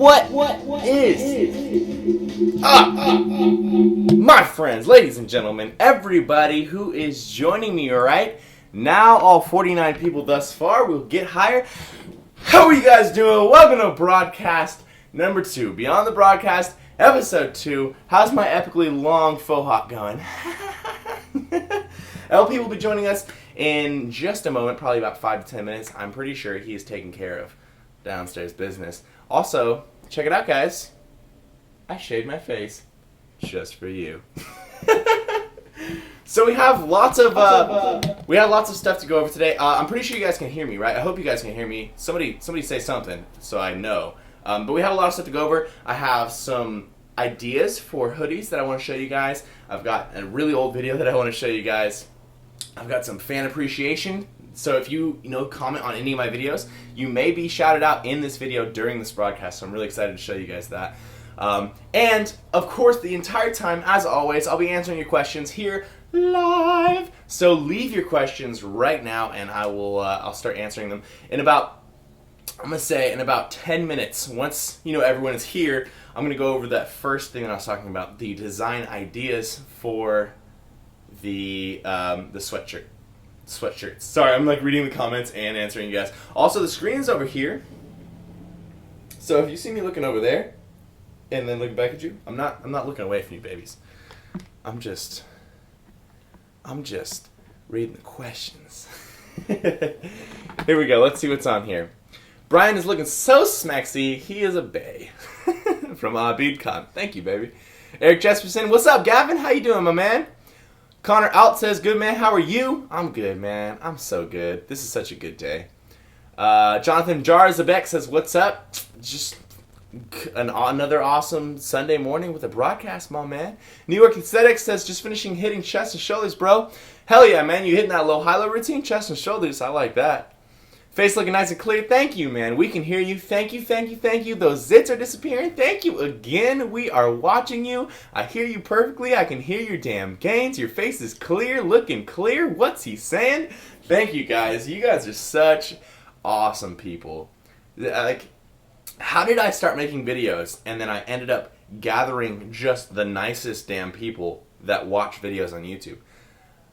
What is my friends, ladies and gentlemen, everybody who is joining me right now, all 49 people thus far, will get higher. How are you guys doing? Welcome to broadcast number 2, Beyond the Broadcast, episode 2. How's my epically long faux hawk going? LP will be joining us in just a moment, probably about 5 to 10 minutes. I'm pretty sure he is taking care of downstairs business. Also, check it out, guys. I shaved my face just for you. So we have lots of stuff to go over today. I'm pretty sure you guys can hear me, right? I hope you guys can hear me. Somebody say something so I know. But we have a lot of stuff to go over. I have some ideas for hoodies that I want to show you guys. I've got a really old video that I want to show you guys. I've got some fan appreciation. So if you comment on any of my videos, you may be shouted out in this video during this broadcast. So I'm really excited to show you guys that. And of course, the entire time, as always, I'll be answering your questions here live. So leave your questions right now, and I'll start answering them in about 10 minutes. Once everyone is here, I'm gonna go over that first thing that I was talking about, the design ideas for the sweatshirts. Sorry, I'm reading the comments and answering you guys. Also, the screen's over here. So if you see me looking over there and then looking back at you, I'm not looking away from you, babies. I'm just reading the questions. Here we go. Let's see what's on here. Brian is looking so smexy. He is a bae. From Abid Khan. Thank you, baby. Eric Jesperson. What's up, Gavin? How you doing, my man? Connor Out says, good, man. How are you? I'm good, man. I'm so good. This is such a good day. Jonathan Jarzabek says, what's up? Just another awesome Sunday morning with a broadcast, my man. New York Aesthetics says, just finishing hitting chest and shoulders, bro. Hell yeah, man. You hitting that low high-low routine? Chest and shoulders. I like that. Face looking nice and clear. Thank you, man. We can hear you. Thank you, thank you, thank you. Those zits are disappearing. Thank you again. We are watching you. I hear you perfectly. I can hear your damn gains. Your face is clear, looking clear. What's he saying? Thank you, guys. You guys are such awesome people. How did I start making videos and then I ended up gathering just the nicest damn people that watch videos on YouTube?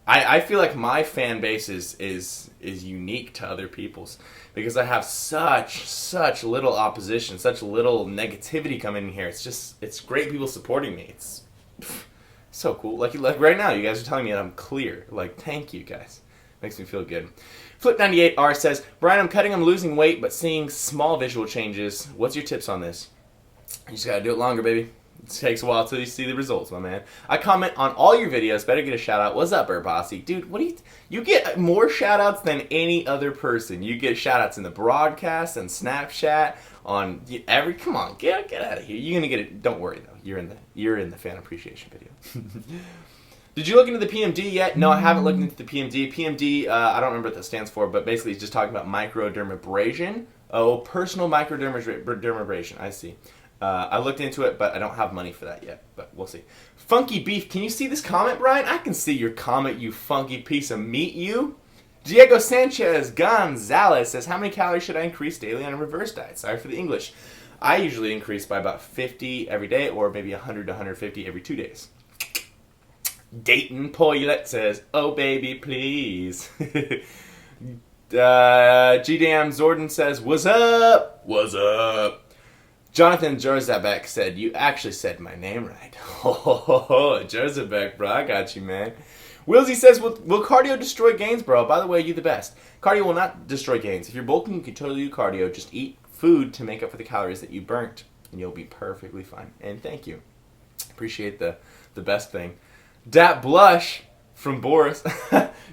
I feel like my fan base is unique to other people's because I have such little opposition, such little negativity coming in here. It's great people supporting me. It's so cool. Like right now, you guys are telling me that I'm clear. Thank you guys. Makes me feel good. Flip98R says, Brian, I'm losing weight, but seeing small visual changes. What's your tips on this? You just gotta do it longer, baby. It takes a while till you see the results, my man. I comment on all your videos. Better get a shout out. What's up, Bossy? Dude, what do you get more shout outs than any other person. You get shout outs in the broadcast and Snapchat on come on, get out of here. You're gonna get it. Don't worry though. You're in the fan appreciation video. Did you look into the PMD yet? No, I haven't looked into the PMD. PMD, I don't remember what that stands for, but basically it's just talking about microdermabrasion. Oh, personal microdermabrasion. I see. I looked into it, but I don't have money for that yet, but we'll see. Funky Beef, can you see this comment, Brian? I can see your comment, you funky piece of meat, you. Diego Sanchez Gonzalez says, how many calories should I increase daily on a reverse diet? Sorry for the English. I usually increase by about 50 every day, or maybe 100 to 150 every 2 days. Dayton Poylet says, oh baby, please. G-Dam Zordon says, what's up? What's up? Jonathan Jarzabek said, you actually said my name right. Oh, Jarzabek, bro. I got you, man. Willsey says, will cardio destroy gains, bro? By the way, you the best. Cardio will not destroy gains. If you're bulking, you can totally do cardio. Just eat food to make up for the calories that you burnt, and you'll be perfectly fine. And thank you. Appreciate the best thing. Dat Blush from Boris.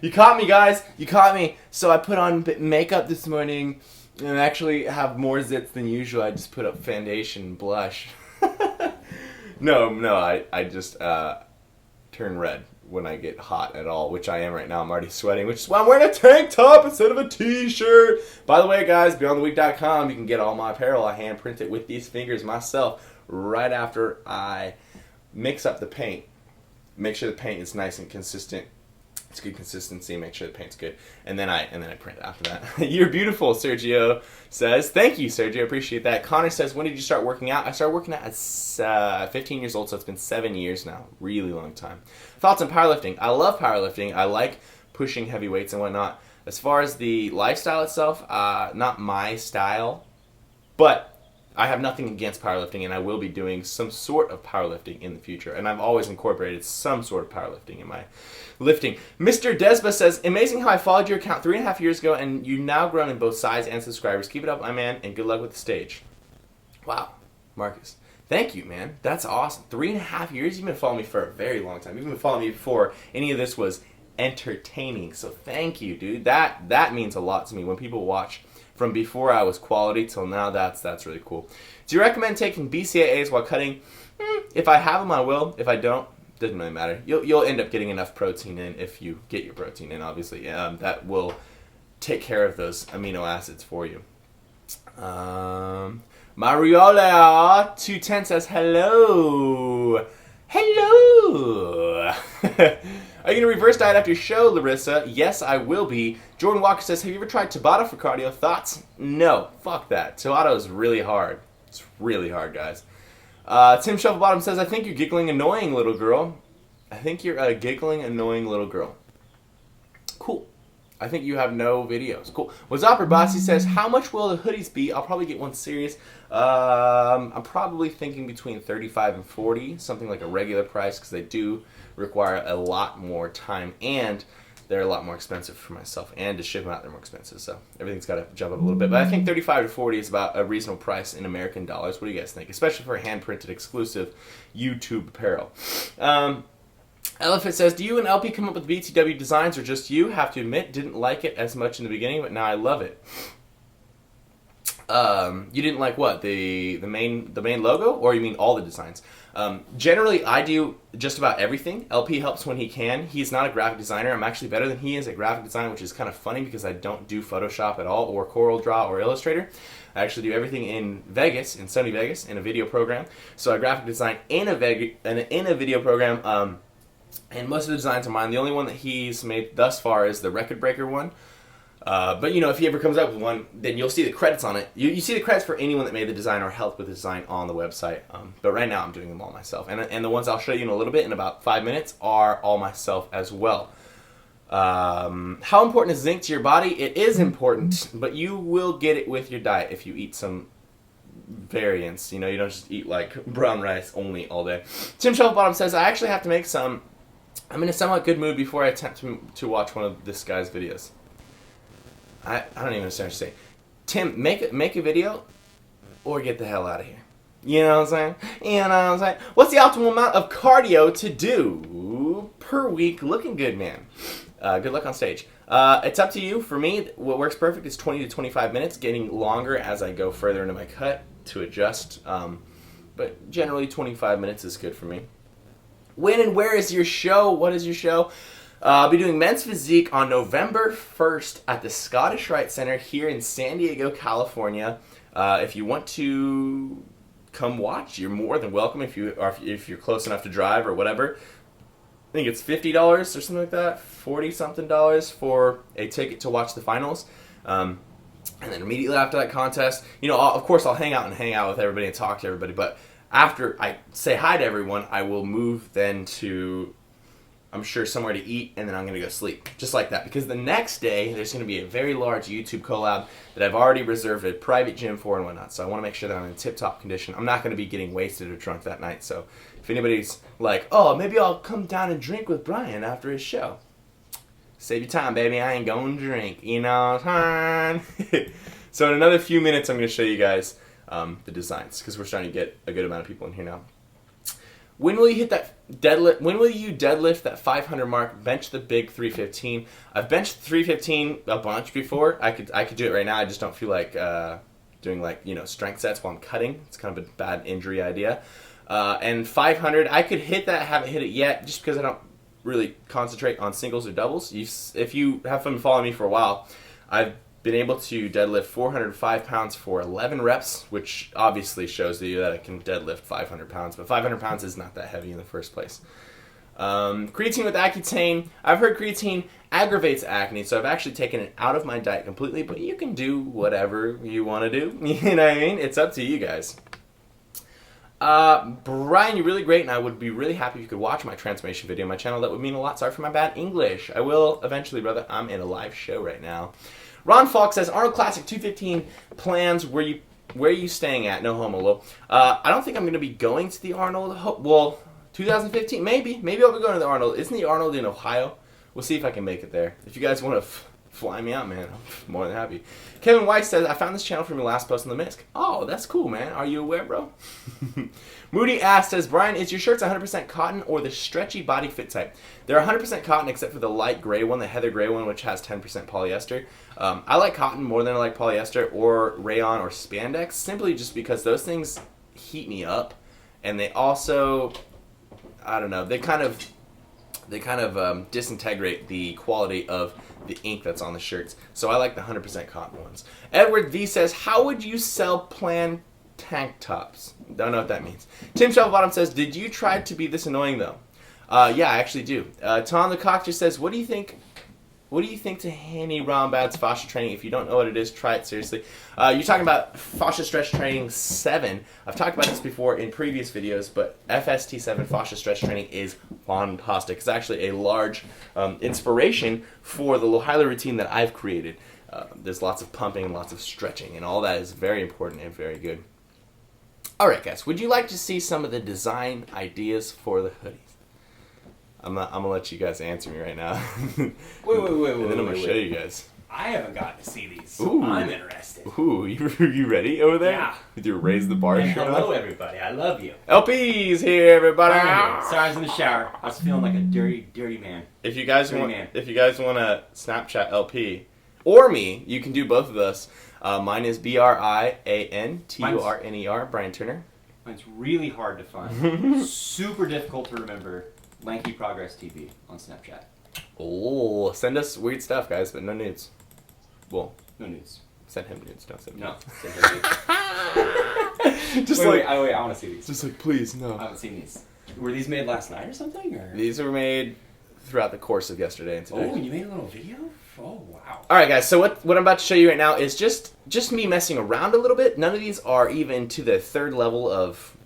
You caught me, guys. You caught me. So I put on makeup this morning. And I actually have more zits than usual. I just put up foundation and blush. No, I just turn red when I get hot at all, which I am right now. I'm already sweating, which is why I'm wearing a tank top instead of a t-shirt. By the way, guys, beyondtheweek.com, you can get all my apparel. I hand print it with these fingers myself right after I mix up the paint. Make sure the paint is nice and consistent It's good consistency. Make sure the paint's good, and then I print after that. You're beautiful, Sergio says. Thank you, Sergio. Appreciate that. Connor says, when did you start working out? I started working out at 15 years old, so it's been 7 years now. Really long time. Thoughts on powerlifting? I love powerlifting. I like pushing heavy weights and whatnot. As far as the lifestyle itself, not my style, but I have nothing against powerlifting, and I will be doing some sort of powerlifting in the future. And I've always incorporated some sort of powerlifting in my lifting. Mr. Desba says, amazing how I followed your account 3.5 years ago, and you've now grown in both size and subscribers. Keep it up, my man, and good luck with the stage. Wow, Marcus. Thank you, man. That's awesome. 3.5 years? You've been following me for a very long time. You've been following me before any of this was entertaining. So thank you, dude. That means a lot to me when people watch from before I was quality till now. That's really cool. Do you recommend taking BCAAs while cutting? If I have them, I will. If I don't, doesn't really matter. You'll end up getting enough protein in if you get your protein in, obviously. That will take care of those amino acids for you. Mariola 210 says hello. Hello. Are you going to reverse diet after your show, Larissa? Yes, I will be. Jordan Walker says, have you ever tried Tabata for cardio? Thoughts? No. Fuck that. Tabata is really hard. It's really hard, guys. Tim Shufflebottom says, I think you're giggling annoying, little girl. I think you're a giggling annoying little girl. Cool. I think you have no videos. Cool. Wazopper Bossy says, how much will the hoodies be? I'll probably get one serious. I'm probably thinking between 35 and 40, something like a regular price, because they do require a lot more time, and they're a lot more expensive for myself, and to ship them out they're more expensive, so everything's got to jump up a little bit. But I think 35 to 40 is about a reasonable price in American dollars. What do you guys think? Especially for hand-printed exclusive YouTube apparel. Elephant says, do you and LP come up with BTW designs, or just you? Have to admit, didn't like it as much in the beginning, but now I love it. You didn't like what? The main logo, or you mean all the designs? Generally, I do just about everything. LP helps when he can. He's not a graphic designer. I'm actually better than he is at graphic design, which is kind of funny because I don't do Photoshop at all, or CorelDRAW, or Illustrator. I actually do everything in Vegas, in Sony Vegas, in a video program. So I graphic design in a video program, and most of the designs are mine. The only one that he's made thus far is the Record Breaker one. But, you know, if he ever comes up with one, then you'll see the credits on it. You see the credits for anyone that made the design or helped with the design on the website. But right now I'm doing them all myself. And the ones I'll show you in a little bit, in about 5 minutes, are all myself as well. How important is zinc to your body? It is important, but you will get it with your diet if you eat some variants. You know, you don't just eat, like, brown rice only all day. Tim Shelfbottom says, I actually have to make some... I'm in a somewhat good mood before I attempt to watch one of this guy's videos. I don't even understand what you're saying. Tim, make a video or get the hell out of here. You know what I'm saying? You know what I'm saying? What's the optimal amount of cardio to do per week? Looking good, man. Good luck on stage. It's up to you. For me, what works perfect is 20 to 25 minutes, getting longer as I go further into my cut to adjust. But generally 25 minutes is good for me. When and where is your show? What is your show? I'll be doing Men's Physique on November 1st at the Scottish Rite Center here in San Diego, California. If you want to come watch, you're more than welcome if you're close enough to drive or whatever. I think it's $50 or something like that, $40-something for a ticket to watch the finals. And then immediately after that contest, you know, of course I'll hang out with everybody and talk to everybody, but after I say hi to everyone, I will move then to... I'm sure somewhere to eat, and then I'm going to go sleep. Just like that. Because the next day, there's going to be a very large YouTube collab that I've already reserved a private gym for and whatnot. So I want to make sure that I'm in tip-top condition. I'm not going to be getting wasted or drunk that night. So if anybody's like, oh, maybe I'll come down and drink with Brian after his show. Save your time, baby. I ain't going to drink. You know what I'm saying? So in another few minutes, I'm going to show you guys the designs. Because we're starting to get a good amount of people in here now. When will you hit that deadlift? When will you deadlift that 500 mark? Bench the big 315. I've benched 315 a bunch before. I could do it right now. I just don't feel like doing, like, you know, strength sets while I'm cutting. It's kind of a bad injury idea. And 500, I could hit that. I haven't hit it yet, just because I don't really concentrate on singles or doubles. If you have been following me for a while, I've been able to deadlift 405 pounds for 11 reps, which obviously shows you that I can deadlift 500 pounds, but 500 pounds is not that heavy in the first place. Creatine with Accutane. I've heard creatine aggravates acne, so I've actually taken it out of my diet completely, but you can do whatever you want to do. You know what I mean? It's up to you guys. Brian, you're really great, and I would be really happy if you could watch my transformation video on my channel. That would mean a lot. Sorry for my bad English. I will eventually, brother. I'm in a live show right now. Ron Falk says, Arnold Classic 215 plans. Where are you staying at? No homo, lol. I don't think I'm going to be going to the Arnold. Well, 2015, maybe. Maybe I'll be going to the Arnold. Isn't the Arnold in Ohio? We'll see if I can make it there. If you guys want to fly me out, man, I'm more than happy. Kevin White says, I found this channel from your last post on the Misc. Oh, that's cool, man. Are you aware, bro? Moody Ass says, Brian, is your shirts 100% cotton or the stretchy body fit type? They're 100% cotton except for the light gray one, the heather gray one, which has 10% polyester. I like cotton more than I like polyester or rayon or spandex, simply just because those things heat me up, and they also, I don't know, they kind of disintegrate the quality of the ink that's on the shirts. So I like the 100% cotton ones. Edward V says, how would you sell plan tank tops? Don't know what that means. Tim Shovelbottom says, did you try to be this annoying though? Yeah, I actually do. Tom the Cock just says, what do you think to Henny Rombad's fascia training? If you don't know what it is, try it seriously. You're talking about fascia stretch training 7. I've talked about this before in previous videos, but FST7 fascia stretch training is fantastic. It's actually a large inspiration for the Lohila routine that I've created. There's lots of pumping, lots of stretching, and all that is very important and very good. Alright guys, would you like to see some of the design ideas for the hoodies? I'm gonna let you guys answer me right now. Wait. And then I'm gonna show you guys. I haven't gotten to see these, so Ooh. I'm interested. Ooh, you ready over there? Yeah. With your raise the bar And shirt hello, on? everybody. I love you. LP's here, everybody. Sorry, I was in the shower. I was feeling like a dirty man. If you guys Dirty want, man. if you guys want to Snapchat LP or me, you can do both of us. Mine is BrianTurner, Brian Turner. It's really hard to find. Super difficult to remember. Lanky Progress TV on Snapchat. Oh, send us weird stuff, guys, but no nudes. Well, No nudes. send him nudes. Don't send me. No. Just Wait, I want to see these. just like, please, no. I haven't seen these. Were these made last night or something? Or? These were made throughout the course of yesterday and today. Oh, you made a little video? Oh, wow. All right, guys. So what I'm about to show you right now is just me messing around a little bit. None of these are even to the third level of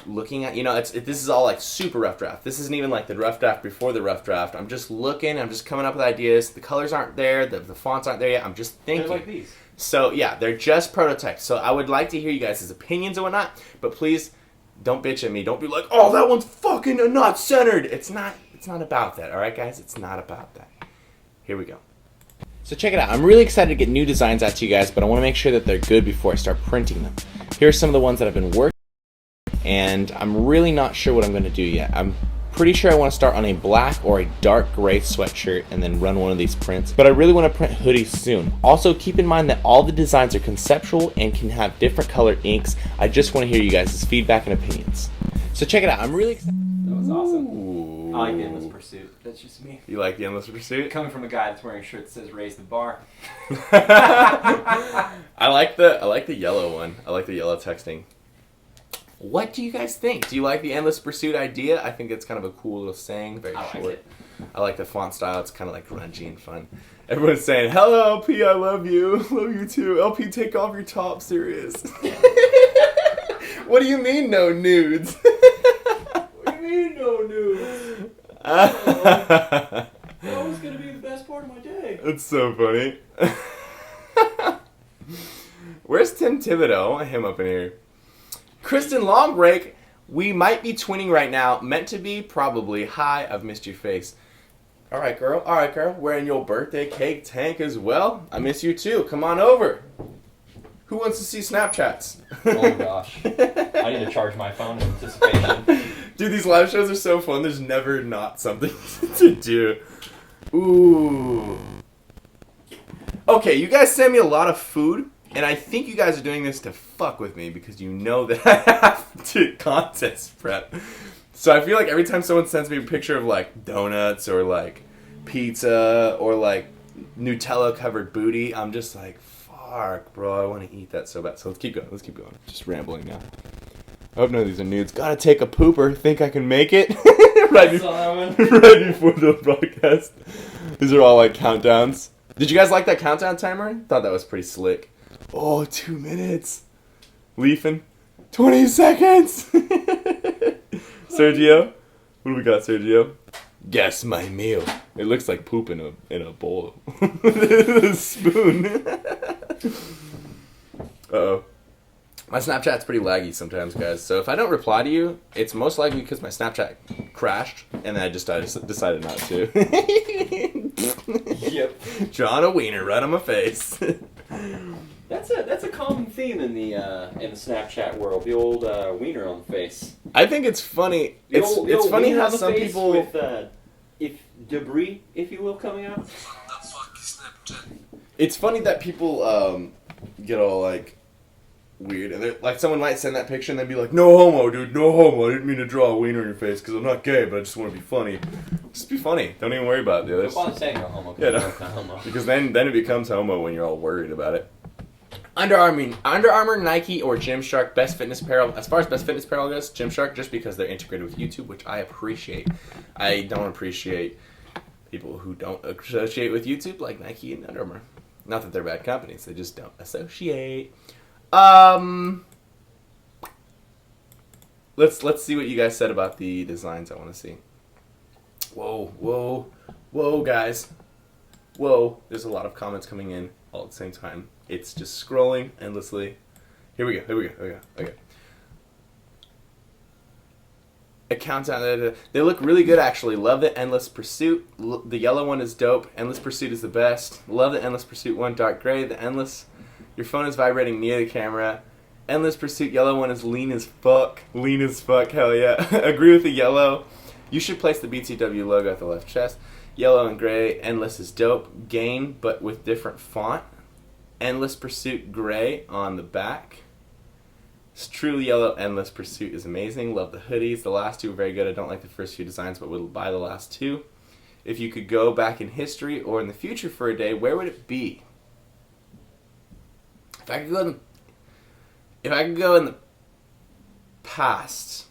looking at. You know, this is all like super rough draft. This isn't even like the rough draft before the rough draft. I'm just looking. I'm just coming up with ideas. The colors aren't there. The fonts aren't there yet. I'm just thinking. They're like these. So yeah, they're just prototypes. So I would like to hear you guys' opinions and whatnot. But please don't bitch at me. Don't be like, oh, that one's fucking not centered. It's not about that. All right, guys. It's not about that. Here we go. So check it out. I'm really excited to get new designs out to you guys, but I want to make sure that they're good before I start printing them. Here are some of the ones that I've been working on, and I'm really not sure what I'm going to do yet. I'm pretty sure I want to start on a black or a dark gray sweatshirt and then run one of these prints, but I really want to print hoodies soon. Also, keep in mind that all the designs are conceptual and can have different colored inks. I just want to hear you guys' feedback and opinions. So check it out. I'm really excited. That was awesome. Ooh. I like the Endless Pursuit. That's just me. You like the Endless Pursuit? Coming from a guy that's wearing a shirt that says "Raise the Bar." I like the yellow one. I like the yellow texting. What do you guys think? Do you like the Endless Pursuit idea? I think it's kind of a cool little saying, very I like short. it. I like the font style. It's kind of like grungy and fun. Everyone's saying, "Hello, LP, I love you. Love you too. LP, take off your top, serious." What do you mean, no nudes? What do you mean, no news? That was gonna be the best part of my day. That's so funny. Where's Tim Thibodeau? I want him up in here. Kristen Longbreak, we might be twinning right now. Meant to be, probably. Hi, I've missed your face. All right, girl. All right, girl. Wearing your birthday cake tank as well. I miss you too. Come on over. Who wants to see Snapchats? Oh gosh, I need to charge my phone in anticipation. Dude, these live shows are so fun. There's never not something to do. Ooh. Okay, you guys send me a lot of food, and I think you guys are doing this to fuck with me because you know that I have to contest prep. So I feel like every time someone sends me a picture of like donuts or like pizza or like Nutella covered booty, I'm just like, fuck, bro, I want to eat that so bad. So let's keep going. Just rambling now. Oh no, these are nudes. Gotta take a pooper. Think I can make it? I saw that one. Right before the broadcast. These are all like countdowns. Did you guys like that countdown timer? Thought that was pretty slick. Oh, 2 minutes. Leafing. 20 seconds. Sergio, what do we got, Sergio? Guess my meal. It looks like poop in a bowl with a spoon. Uh-oh. My Snapchat's pretty laggy sometimes, guys. So if I don't reply to you, it's most likely because my Snapchat crashed, and then I just decided not to. Yep. Drawn a wiener right on my face. That's a common theme in the Snapchat world. The old wiener on the face. I think it's funny. It's funny wiener how on the some face people with if debris, if you will, coming out. It's funny that people get all like weird, and like someone might send that picture and they'd be like, "No homo, dude, no homo. I didn't mean to draw a wiener in your face because I'm not gay, but I just want to be funny." Just be funny. Don't even worry about it. Don't bother saying no homo. Yeah, no. Homo. Because then it becomes homo when you're all worried about it. Under Armour, Nike, or Gymshark, best fitness apparel. As far as best fitness apparel goes, Gymshark, just because they're integrated with YouTube, which I appreciate. I don't appreciate people who don't associate with YouTube, like Nike and Under Armour. Not that they're bad companies, they just don't associate. Let's see what you guys said about the designs I want to see. Whoa, guys. Whoa, there's a lot of comments coming in all at the same time. It's just scrolling endlessly. Here we go. Okay. A countdown. They look really good, actually. Love the Endless Pursuit. The yellow one is dope. Endless Pursuit is the best. Love the Endless Pursuit one. Dark gray. The Endless. Your phone is vibrating near the camera. Endless Pursuit yellow one is lean as fuck. Lean as fuck. Hell yeah. Agree with the yellow. You should place the BTW logo at the left chest. Yellow and gray. Endless is dope. Gain, but with different font. Endless Pursuit gray on the back. It's truly yellow. Endless Pursuit is amazing. Love the hoodies. The last two are very good. I don't like the first few designs, but would buy the last two. If you could go back in history or in the future for a day, where would it be? If I could go in the past,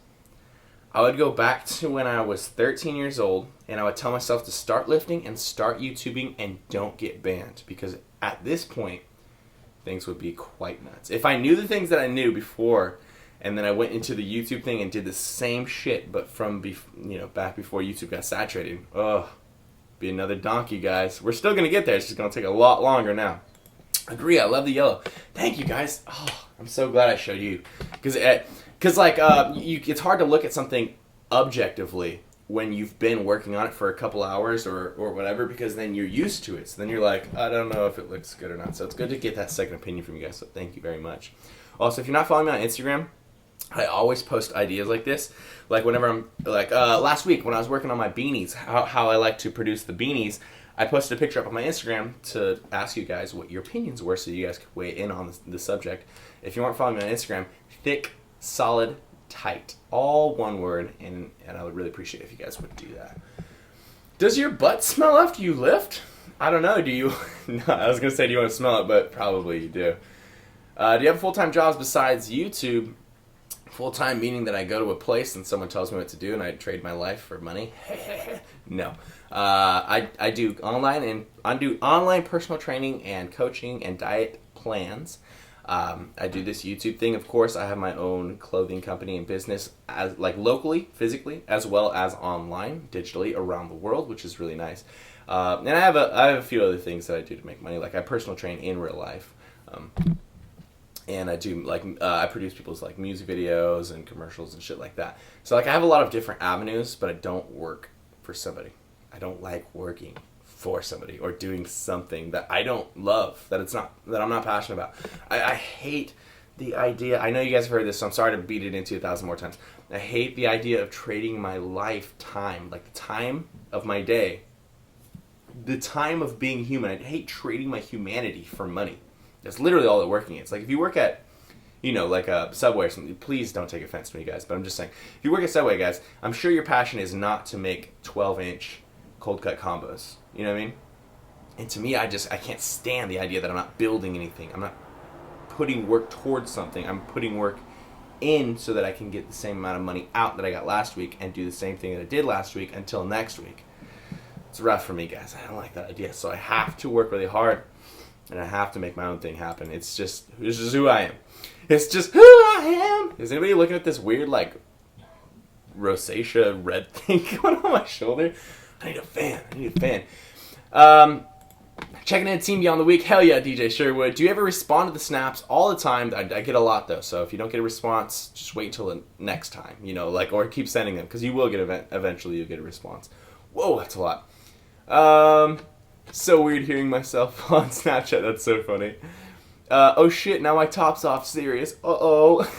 I would go back to when I was 13 years old, and I would tell myself to start lifting and start YouTubing and don't get banned, because at this point, things would be quite nuts. If I knew the things that I knew before, and then I went into the YouTube thing and did the same shit, but from back before YouTube got saturated, be another donkey, guys. We're still gonna get there. It's just gonna take a lot longer now. Agree. I love the yellow. Thank you, guys. Oh, I'm so glad I showed you, because it's hard to look at something objectively when you've been working on it for a couple hours or whatever, because then you're used to it. So then you're like, I don't know if it looks good or not. So it's good to get that second opinion from you guys. So thank you very much. Also, if you're not following me on Instagram, I always post ideas like this. Like whenever I'm last week when I was working on my beanies, how I like to produce the beanies, I posted a picture up on my Instagram to ask you guys what your opinions were, so you guys could weigh in on the subject. If you weren't following me on Instagram, thick, solid, tight, all one word, and I would really appreciate if you guys would do that. Does your butt smell after you lift? I don't know. Do you? No, I was gonna say, do you want to smell it? But probably you do. Do you have full-time jobs besides YouTube? Full-time meaning that I go to a place and someone tells me what to do and I trade my life for money? No. I do online personal training and coaching and diet plans. I do this YouTube thing. Of course, I have my own clothing company and business, as locally, physically, as well as online, digitally around the world, which is really nice. And I have a few other things that I do to make money. Like I personal train in real life, and I do I produce people's music videos and commercials and shit like that. So I have a lot of different avenues, but I don't work for somebody. I don't like working for somebody or doing something that I don't love, that I'm not passionate about. I hate the idea. I know you guys have heard this, so I'm sorry to beat it into 1,000 more times. I hate the idea of trading my lifetime, the time of my day, the time of being human. I hate trading my humanity for money. That's literally all that working is. If you work at, a Subway or something, please don't take offense to me, guys, but I'm just saying, if you work at Subway, guys, I'm sure your passion is not to make 12-inch cold cut combos. You know what I mean? And to me, I can't stand the idea that I'm not building anything. I'm not putting work towards something. I'm putting work in so that I can get the same amount of money out that I got last week and do the same thing that I did last week until next week. It's rough for me, guys. I don't like that idea. So I have to work really hard, and I have to make my own thing happen. This is who I am. It's just who I am. Is anybody looking at this weird, like, rosacea red thing going on my shoulder? I need a fan. Checking in, seeing you on the week. Hell yeah, DJ Sherwood. Do you ever respond to the snaps all the time? I get a lot, though. So if you don't get a response, just wait until the next time, or keep sending them, because you will get eventually you'll get a response. Whoa, that's a lot. So weird hearing myself on Snapchat. That's so funny. Oh shit, now my top's off. Serious. Uh-oh.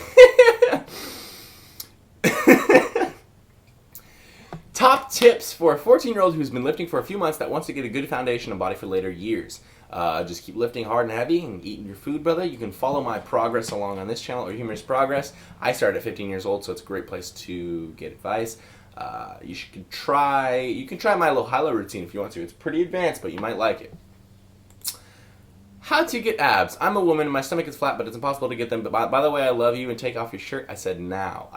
Top tips for a 14-year-old who's been lifting for a few months that wants to get a good foundation and body for later years. Just keep lifting hard and heavy and eating your food, brother. You can follow my progress along on this channel, or Humorous Progress. I started at 15 years old, so it's a great place to get advice. You can try my little high-low routine if you want to. It's pretty advanced, but you might like it. How to get abs. I'm a woman, my stomach is flat, but it's impossible to get them. But by the way, I love you, and take off your shirt. I said now.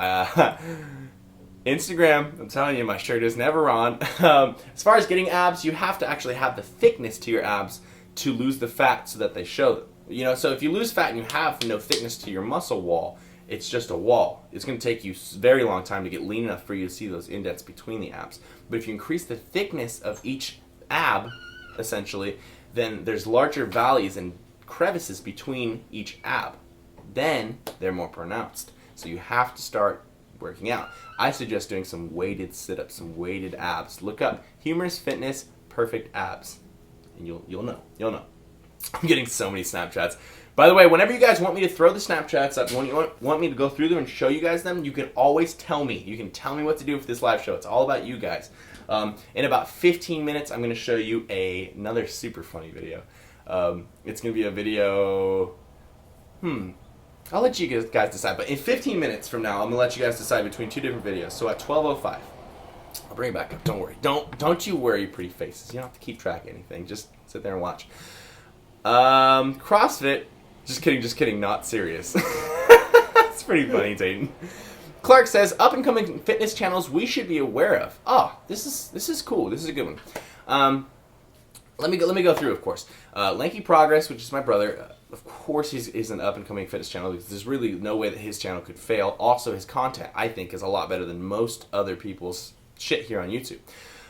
Instagram, I'm telling you, my shirt is never on. As far as getting abs, you have to actually have the thickness to your abs to lose the fat so that they show them. So if you lose fat and you have no thickness to your muscle wall, it's just a wall. It's going to take you a very long time to get lean enough for you to see those indents between the abs. But if you increase the thickness of each ab, essentially, then there's larger valleys and crevices between each ab. Then they're more pronounced. So you have to start working out. I suggest doing some weighted sit-ups, some weighted abs. Look up Humorous Fitness Perfect Abs, and you'll know. I'm getting so many Snapchats. By the way, whenever you guys want me to throw the Snapchats up, when you want me to go through them and show you guys them, you can always tell me. You can tell me what to do for this live show. It's all about you guys. In about 15 minutes, I'm going to show you another super funny video. It's going to be a video... I'll let you guys decide. But in 15 minutes from now, I'm going to let you guys decide between two different videos. So at 12:05, I'll bring it back up. Don't worry. Don't you worry, pretty faces. You don't have to keep track of anything. Just sit there and watch. CrossFit. Just kidding. Not serious. It's pretty funny, Dayton. Clark says, up-and-coming fitness channels we should be aware of. Oh, this is cool. This is a good one. Let me go through, of course. Lanky Progress, which is my brother. Of course, he's an up-and-coming fitness channel because there's really no way that his channel could fail. Also, his content, I think, is a lot better than most other people's shit here on YouTube.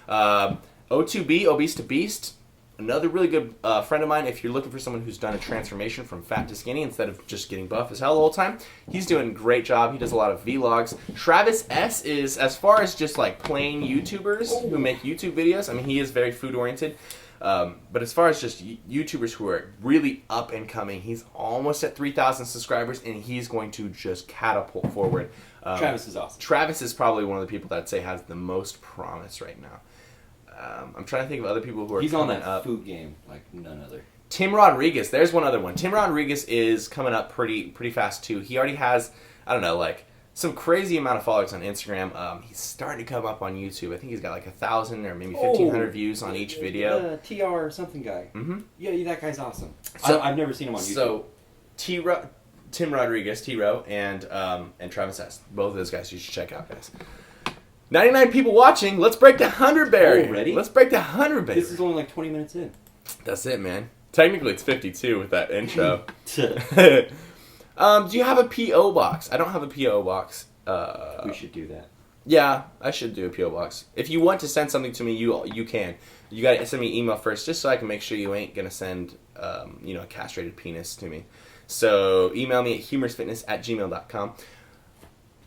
O2B, Obese to Beast, another really good friend of mine. If you're looking for someone who's done a transformation from fat to skinny instead of just getting buff as hell the whole time, he's doing a great job. He does a lot of vlogs. Travis S. is, as far as just like plain YouTubers who make YouTube videos, I mean, he is very food-oriented. But as far as just YouTubers who are really up and coming, he's almost at 3,000 subscribers, and he's going to just catapult forward. Travis is awesome. Travis is probably one of the people that I'd say has the most promise right now. I'm trying to think of other people who are He's coming on that up. food game like none other. Tim Rodriguez, there's one other one. Tim Rodriguez is coming up pretty fast too. He already has, I don't know, like some crazy amount of followers on Instagram. He's starting to come up on YouTube. I think he's got like 1,000 or maybe 1,500 views on each video. TR or something guy. Mm-hmm. Yeah, that guy's awesome. So, I've never seen him on YouTube. So, Tim Rodriguez, T-Ro, and Travis S. Both of those guys you should check out, guys. 99 people watching. Let's break the 100 barrier. Already? Let's break the 100 barrier. This is only like 20 minutes in. That's it, man. Technically, it's 52 with that intro. Do you have a P.O. box? I don't have a P.O. box. We should do that. Yeah, I should do a P.O. box. If you want to send something to me, you can. You got to send me an email first, just so I can make sure you ain't going to send a castrated penis to me. So email me at humorsfitness@gmail.com.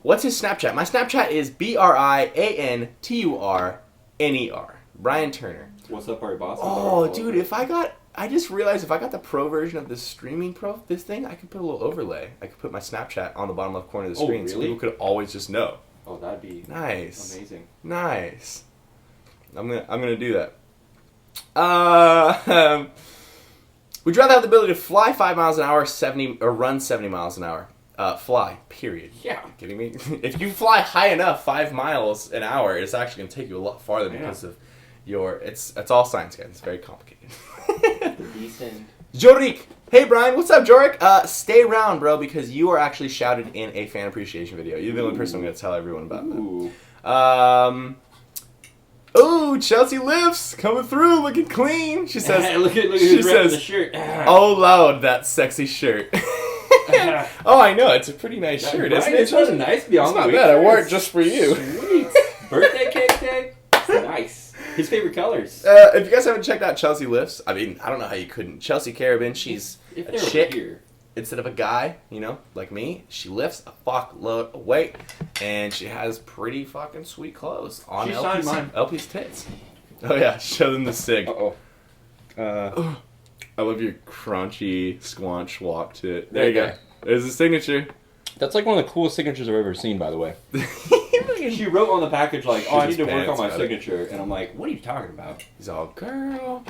What's his Snapchat? My Snapchat is BrianTurner. Brian Turner. What's up, Party Boss? Oh, dude, I just realized if I got the pro version of this streaming this thing, I could put a little overlay. I could put my Snapchat on the bottom left corner of the screen, so people could always just know. Oh, that'd be nice. Amazing. Nice. I'm gonna do that. Would you rather have the ability to fly 5 miles an hour, or run 70 miles an hour? Fly. Period. Yeah. Are you kidding me? If you fly high enough, 5 miles an hour, it's actually gonna take you a lot farther because of your. It's all science, guys. It's very complicated. Decent. Jorik, Hey Brian, what's up, Jorik? Stay around, bro, because you are actually shouted in a fan appreciation video. You're the only person I'm going to tell everyone about that. Ooh, Chelsea Lifts coming through, looking clean. She says, look at she says, the shirt. Oh, loud, that sexy shirt. Oh, I know. It's a pretty nice shirt, isn't it? It's really nice beyond It's not bad. I wore it just for you. Sweet. Birthday cake day? Nice. His favorite colors. If you guys haven't checked out Chelsea Lifts, I mean, I don't know how you couldn't. Chelsea Carabin, she's if a they're chick. Here. Instead of a guy, you know, like me, she lifts a fuckload of weight, and she has pretty fucking sweet clothes on LP's tits. Oh yeah, show them the sig. I love your crunchy squanch walk tit. There you go. There's the signature. That's like one of the coolest signatures I've ever seen, by the way. She wrote on the package, like, oh, I need to work on my signature. And I'm like, what are you talking about? He's all, girl.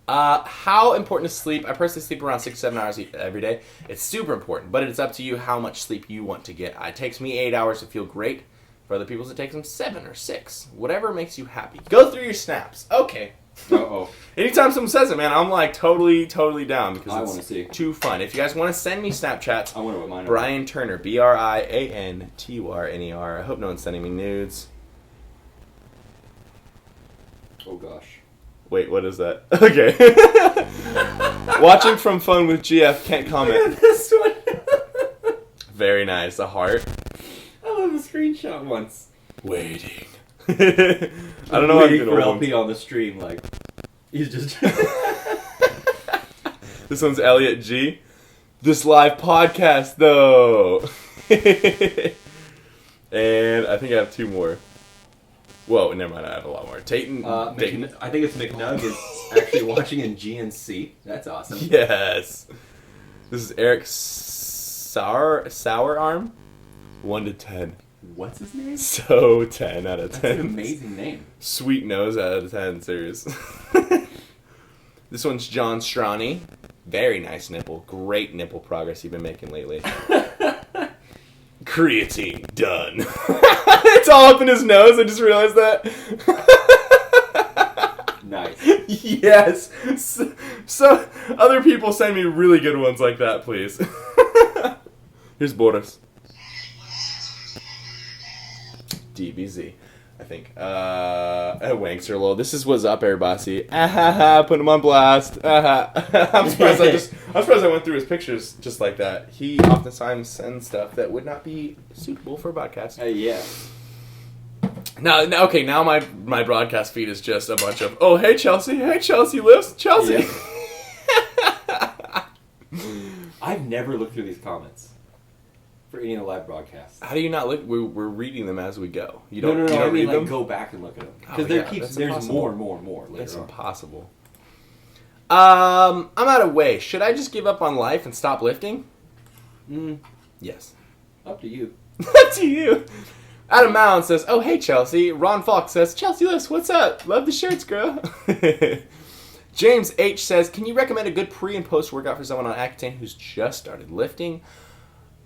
How important is sleep? I personally sleep around 6 to 7 hours every day. It's super important, but it's up to you how much sleep you want to get. It takes me 8 hours to feel great. For other people, it takes them 7 or 6. Whatever makes you happy. Go through your snaps. Okay. Anytime someone says it, man, I'm like totally down because it's too fun. If you guys want to send me Snapchats, I wonder what mine are. Brian Turner, BrianTurner. I hope no one's sending me nudes. Oh gosh. Wait, what is that? Okay. Watching from phone with GF, can't comment. This one. Very nice. A heart. I love a screenshot once. Waiting. I don't know how to for LP on the stream, like he's just. This one's Elliot G. This live podcast, though. And I think I have 2 more. Whoa, never mind. I have a lot more. Dayton. I think it's McNug is actually watching in GNC. That's awesome. Yes. This is Eric Sour Arm. 1 to 10. What's his name? So 10 out of 10. That's an amazing name. Sweet nose out of 10, serious. This one's John Strani. Very nice nipple. Great nipple progress you've been making lately. Creatine, done. It's all up in his nose, I just realized that. Nice. Yes. So other people send me really good ones like that, please. Here's Boris. DBZ, I think. Wanks are low. This is what's up, everybody. Put him on blast. I'm surprised I went through his pictures just like that. He oftentimes sends stuff that would not be suitable for a broadcast. Yeah. Now, okay, now my broadcast feed is just a bunch of, oh, hey, Chelsea lifts, Chelsea. Yeah. I've never looked through these comments for any of the live broadcasts. How do you not look? We're reading them as we go. You No, don't I mean, read them? go back and look at them. Because there's impossible. more and more and more later That's on. impossible. I'm out of way. Should I just give up on life and stop lifting? Yes. Up to you. Up to you. Adam Mallon says, oh, hey, Chelsea. Ron Falk says, Chelsea lifts, what's up? Love the shirts, girl. James H. says, can you recommend a good pre- and post-workout for someone on Accutane who's just started lifting?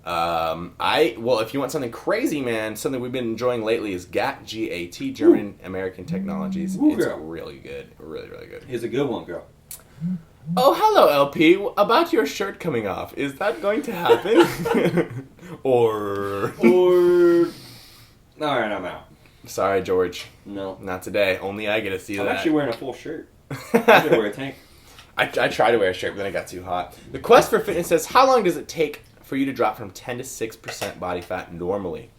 Well, if you want something crazy, man, something we've been enjoying lately is GAT, G-A-T, German American Technologies. Ooh, it's girl. really good. Really, really good. Here's a good one, girl. Oh, hello, LP. About your shirt coming off. Is that going to happen? Or... Alright, I'm out. Sorry, George. No. Not today. Only I get to see I'm that. actually wearing a full shirt. I should wear a tank. I tried to wear a shirt, but then it got too hot. The Quest for Fitness says, how long does it take for you to drop from 10 to 6% body fat normally?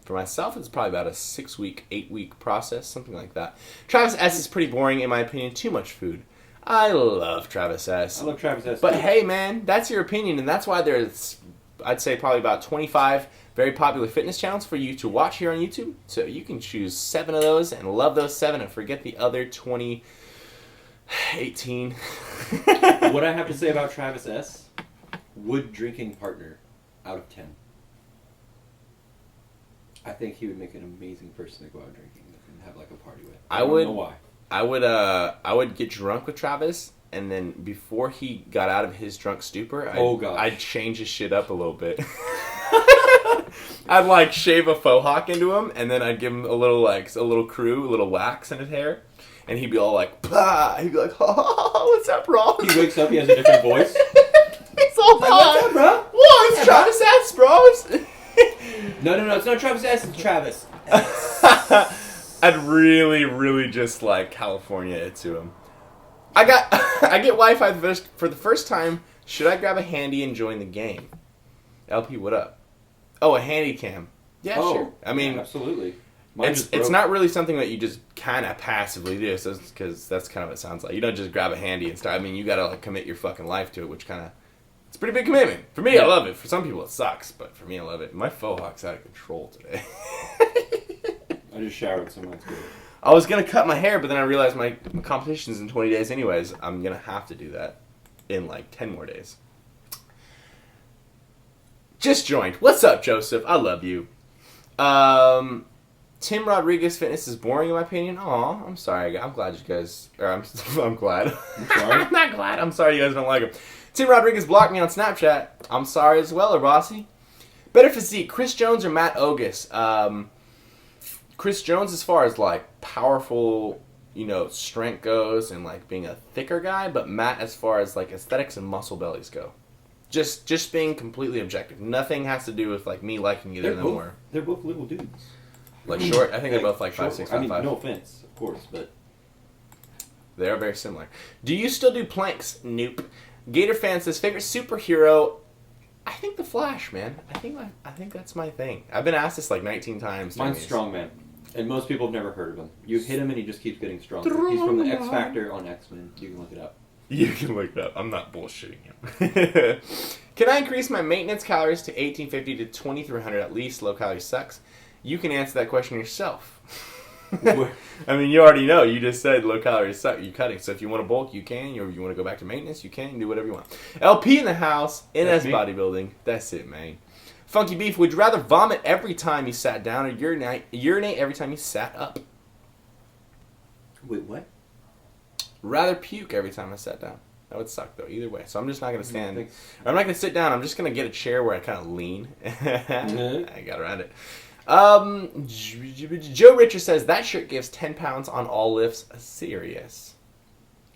For myself, it's probably about a 6-week, 8-week process, something like that. Travis S. is pretty boring, in my opinion. Too much food. I love Travis S. I love Travis S. But hey, man, that's your opinion, and that's why there's, I'd say, probably about 25 very popular fitness channels for you to watch here on YouTube. So you can choose 7 of those and love those 7 and forget the other 18. What I have to say about Travis S. Would drinking partner out of 10. I think he would make an amazing person to go out drinking with and have like a party with. I don't know why. I would get drunk with Travis, and then before he got out of his drunk stupor, I'd change his shit up a little bit. I'd like shave a faux hawk into him, and then I'd give him a little crew, a little wax in his hair, and he'd be all like, bah! He'd be like, oh, what's up, bro? He wakes up, he has a different voice. He's all Like, what's up, bro? What? It's Travis S, bro. No, it's not Travis S, it's Travis. I'd really, really just like California it to him. I get Wi-Fi for the first time. Should I grab a handy and join the game? LP, what up? Oh, a handy cam. Yeah, sure. I mean, yeah, absolutely. It's not really something that you just kind of passively do, because that's kind of what it sounds like. You don't just grab a handy and start. I mean, you got to like commit your fucking life to it, which kind of it's a pretty big commitment. For me, I love it. For some people, it sucks, but for me, I love it. My faux hawk's out of control today. I just showered, so that's good. I was gonna cut my hair, but then I realized my competition's in 20 days anyways. I'm gonna have to do that in like 10 more days. Just joined. What's up, Joseph? I love you. Tim Rodriguez Fitness is boring in my opinion. Aw, I'm sorry. I'm glad you guys. Or I'm glad. I'm sorry. I'm not glad. I'm sorry you guys don't like him. Tim Rodriguez blocked me on Snapchat. I'm sorry as well, Rossi. Better physique, Chris Jones or Matt Ogus? Chris Jones, as far as like powerful, strength goes and like being a thicker guy, but Matt, as far as like aesthetics and muscle bellies go, just being completely objective. Nothing has to do with like me liking either of them more. They're both little dudes. Like short, I think they're both like 5'6", 5'5". I mean, no offense, of course, but they are very similar. Do you still do planks? Nope. Gator fan says favorite superhero. I think the Flash, man. I think that's my thing. I've been asked this like 19 times. Mine's Strongman. And most people have never heard of him. You hit him and he just keeps getting stronger. He's from the X Factor on X-Men. You can look it up. You can look it up. I'm not bullshitting him. Can I increase my maintenance calories to 1850 to 2300 at least? Low calorie sucks. You can answer that question yourself. I mean, you already know. You just said low calories suck. You're cutting. So if you want to bulk, you can. Or you want to go back to maintenance, you can. You can do whatever you want. LP in the house. NS bodybuilding. That's it, man. Funky Beef, would you rather vomit every time you sat down or urinate every time you sat up? Wait, what? Rather puke every time I sat down. That would suck, though, either way. So I'm just not going to stand. I'm not going to sit down. I'm just going to get a chair where I kind of lean. I got around it. Joe Richard says, that shirt gives 10 pounds on all lifts. Serious.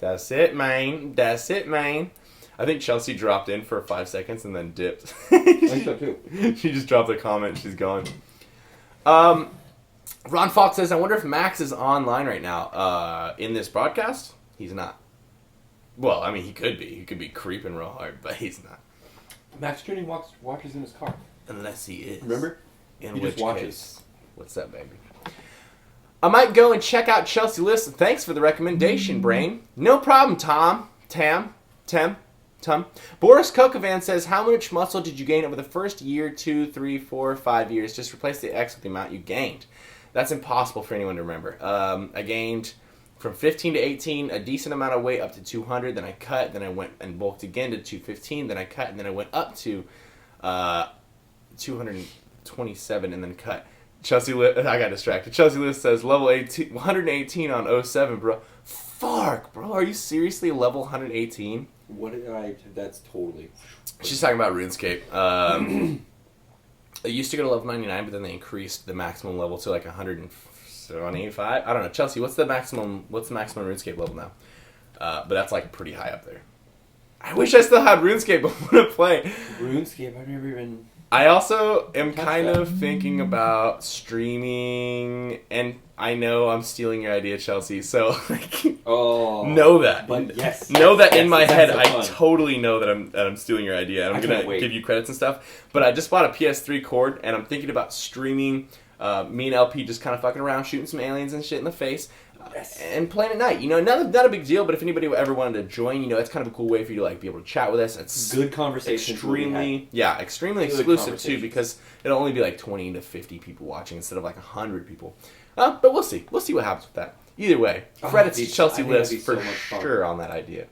That's it, man. That's it, man. I think Chelsea dropped in for 5 seconds and then dipped. I think so too. She just dropped a comment. She's gone. Ron Fox says, I wonder if Max is online right now. In this broadcast? He's not. Well, I mean, he could be. He could be creeping real hard, but he's not. Max Tuning watches in his car. Unless he is. Remember? In he which just watches. Case, what's up, baby? I might go and check out Chelsea List. Thanks for the recommendation, Brain. No problem, Tom. Tam. Boris Kokovan says, how much muscle did you gain over the first year, 2, 3, 4, 5 years? Just replace the X with the amount you gained. That's impossible for anyone to remember. I gained from 15 to 18 a decent amount of weight up to 200. Then I cut. Then I went and bulked again to 215. Then I cut. And then I went up to 227 and then cut. I got distracted. Chelsea List says, level 18, 118 on 07, bro. Fuck, bro. Are you seriously level 118? That's totally... She's talking about RuneScape. It used to go to level 99, but then they increased the maximum level to like 185. I don't know. Chelsea, what's the maximum RuneScape level now? But that's like pretty high up there. I wish I still had RuneScape, but I want to play. RuneScape, I've never even... I also am kind of thinking about streaming, and I know I'm stealing your idea, Chelsea, so like, know that. But yes. Know that in my head, I totally know that I'm stealing your idea, and I'm going to give you credits and stuff. But I just bought a PS3 cord, and I'm thinking about streaming me and LP just kind of fucking around, shooting some aliens and shit in the face. And playing at night, not a big deal. But if anybody ever wanted to join, it's kind of a cool way for you to like be able to chat with us. It's good conversation. Extremely exclusive too, because it'll only be like 20 to 50 people watching instead of like 100 people. But we'll see. We'll see what happens with that. Either way, credits to Chelsea List for sure on that idea.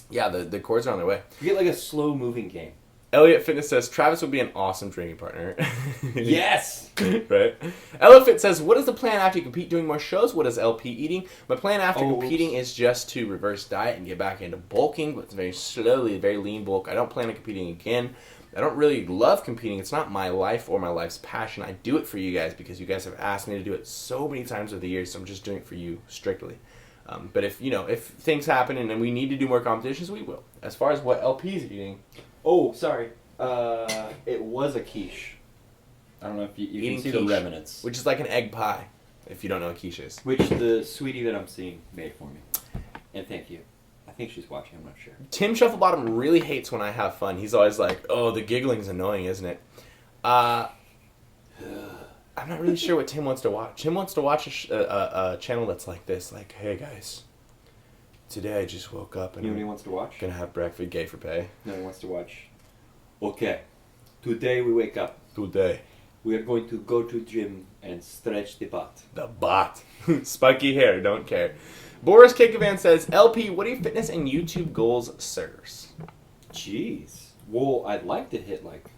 Yeah, the chords are on their way. You get like a slow moving game. Elliot Fitness says, Travis would be an awesome drinking partner. Yes! Right? Elephant says, what is the plan after you compete doing more shows? What is LP eating? My plan after competing is just to reverse diet and get back into bulking, but very slowly, very lean bulk. I don't plan on competing again. I don't really love competing. It's not my life or my life's passion. I do it for you guys because you guys have asked me to do it so many times over the years, so I'm just doing it for you strictly. But if things happen and we need to do more competitions, we will. As far as what LP's eating, Oh, sorry. It was a quiche. I don't know if you Eating can see the quiche. remnants. which is like an egg pie, if you don't know what quiche is. Which the sweetie that I'm seeing made for me. And thank you. I think she's watching, I'm not sure. Tim Shufflebottom really hates when I have fun. He's always like, "Oh, the giggling's annoying, isn't it?" I'm not really sure what Tim wants to watch. Tim wants to watch a channel that's like this, like, "Hey guys, today I just woke up and You know what he I'm wants to watch? gonna have breakfast, gay for pay No, he wants to watch. Okay. Today we wake up. today." We are going to go to gym and stretch the butt. The bot, spiky hair, don't care. Boris Kikavan says, "LP, what are your fitness and YouTube goals, sirs?" Jeez. Well, I'd like to hit like,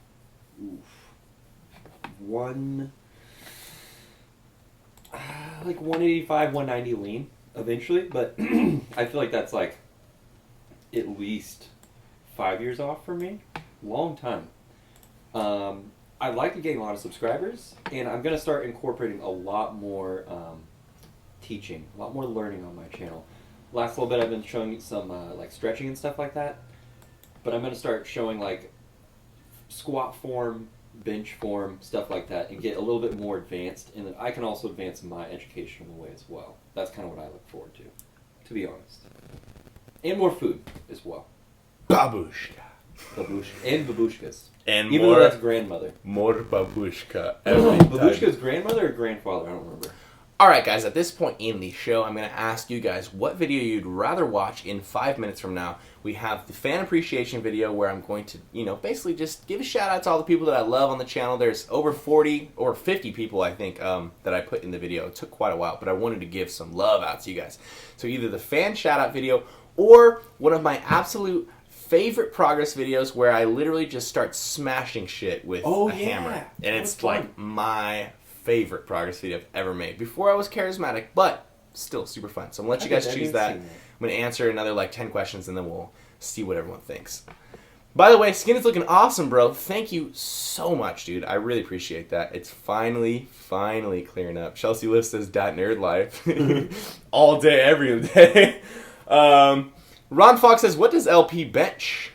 like 185, 190 lean eventually, but I feel like that's like at least 5 years off for me. Long time. I'd like to gain a lot of subscribers, and I'm going to start incorporating a lot more teaching, a lot more learning on my channel. Last little bit I've been showing some like stretching and stuff like that, but I'm going to start showing like squat form, bench form, stuff like that, and get a little bit more advanced, and then I can also advance in my educational way as well. That's kind of what I look forward to be honest. And more food as well. Babushka. Babushkas. And Even more, though that's grandmother. more babushka. Babushka's grandmother or grandfather? I don't remember. Alright guys, at this point in the show, I'm going to ask you guys what video you'd rather watch in 5 minutes from now. We have the fan appreciation video where I'm going to, basically just give a shout out to all the people that I love on the channel. There's over 40 or 50 people, I think, that I put in the video. It took quite a while, but I wanted to give some love out to you guys. So either the fan shout out video or one of my absolute favorite progress videos where I literally just start smashing shit with a hammer. And That it's was fun. like my favorite progress video I've ever made. Before I was charismatic, but still super fun. So I'm going to let you guys choose that. I'm going to answer another like 10 questions and then we'll see what everyone thinks. By the way, skin is looking awesome, bro. Thank you so much, dude. I really appreciate that. It's finally clearing up. Chelsea Lift says, "Nerd life." All day, every day. Ron Fox says, "What does LP bench?"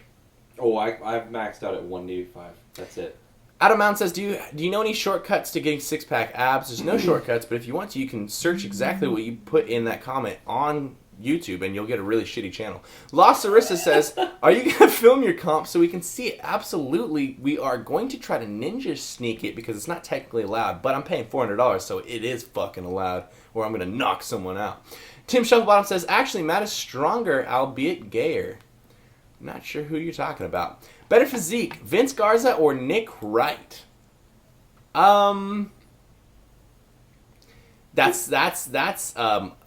Oh, I've maxed out at 185. That's it. Adam Mountain says, do you know any shortcuts to getting six-pack abs? There's no shortcuts, but if you want to, you can search exactly what you put in that comment on YouTube, and you'll get a really shitty channel. Lost Sarissa says, "Are you going to film your comp so we can see it?" Absolutely. We are going to try to ninja sneak it because it's not technically allowed, but I'm paying $400, so it is fucking allowed, or I'm going to knock someone out. Tim Shufflebottom says, "Actually, Matt is stronger, albeit gayer." Not sure who you're talking about. Better physique, Vince Garza or Nick Wright? That's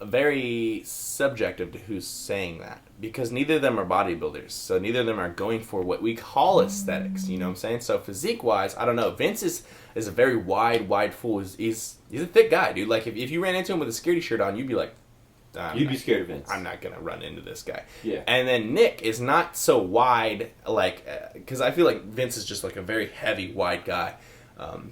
very subjective to who's saying that, because neither of them are bodybuilders, so neither of them are going for what we call aesthetics. You know what I'm saying? So physique wise, I don't know. Vince is a very wide fool. He's a thick guy, dude. Like if you ran into him with a security shirt on, you'd be like, You'd be scared of Vince. I'm not gonna run into this guy. Yeah. And then Nick is not so wide, like, because I feel like Vince is just like a very heavy, wide guy,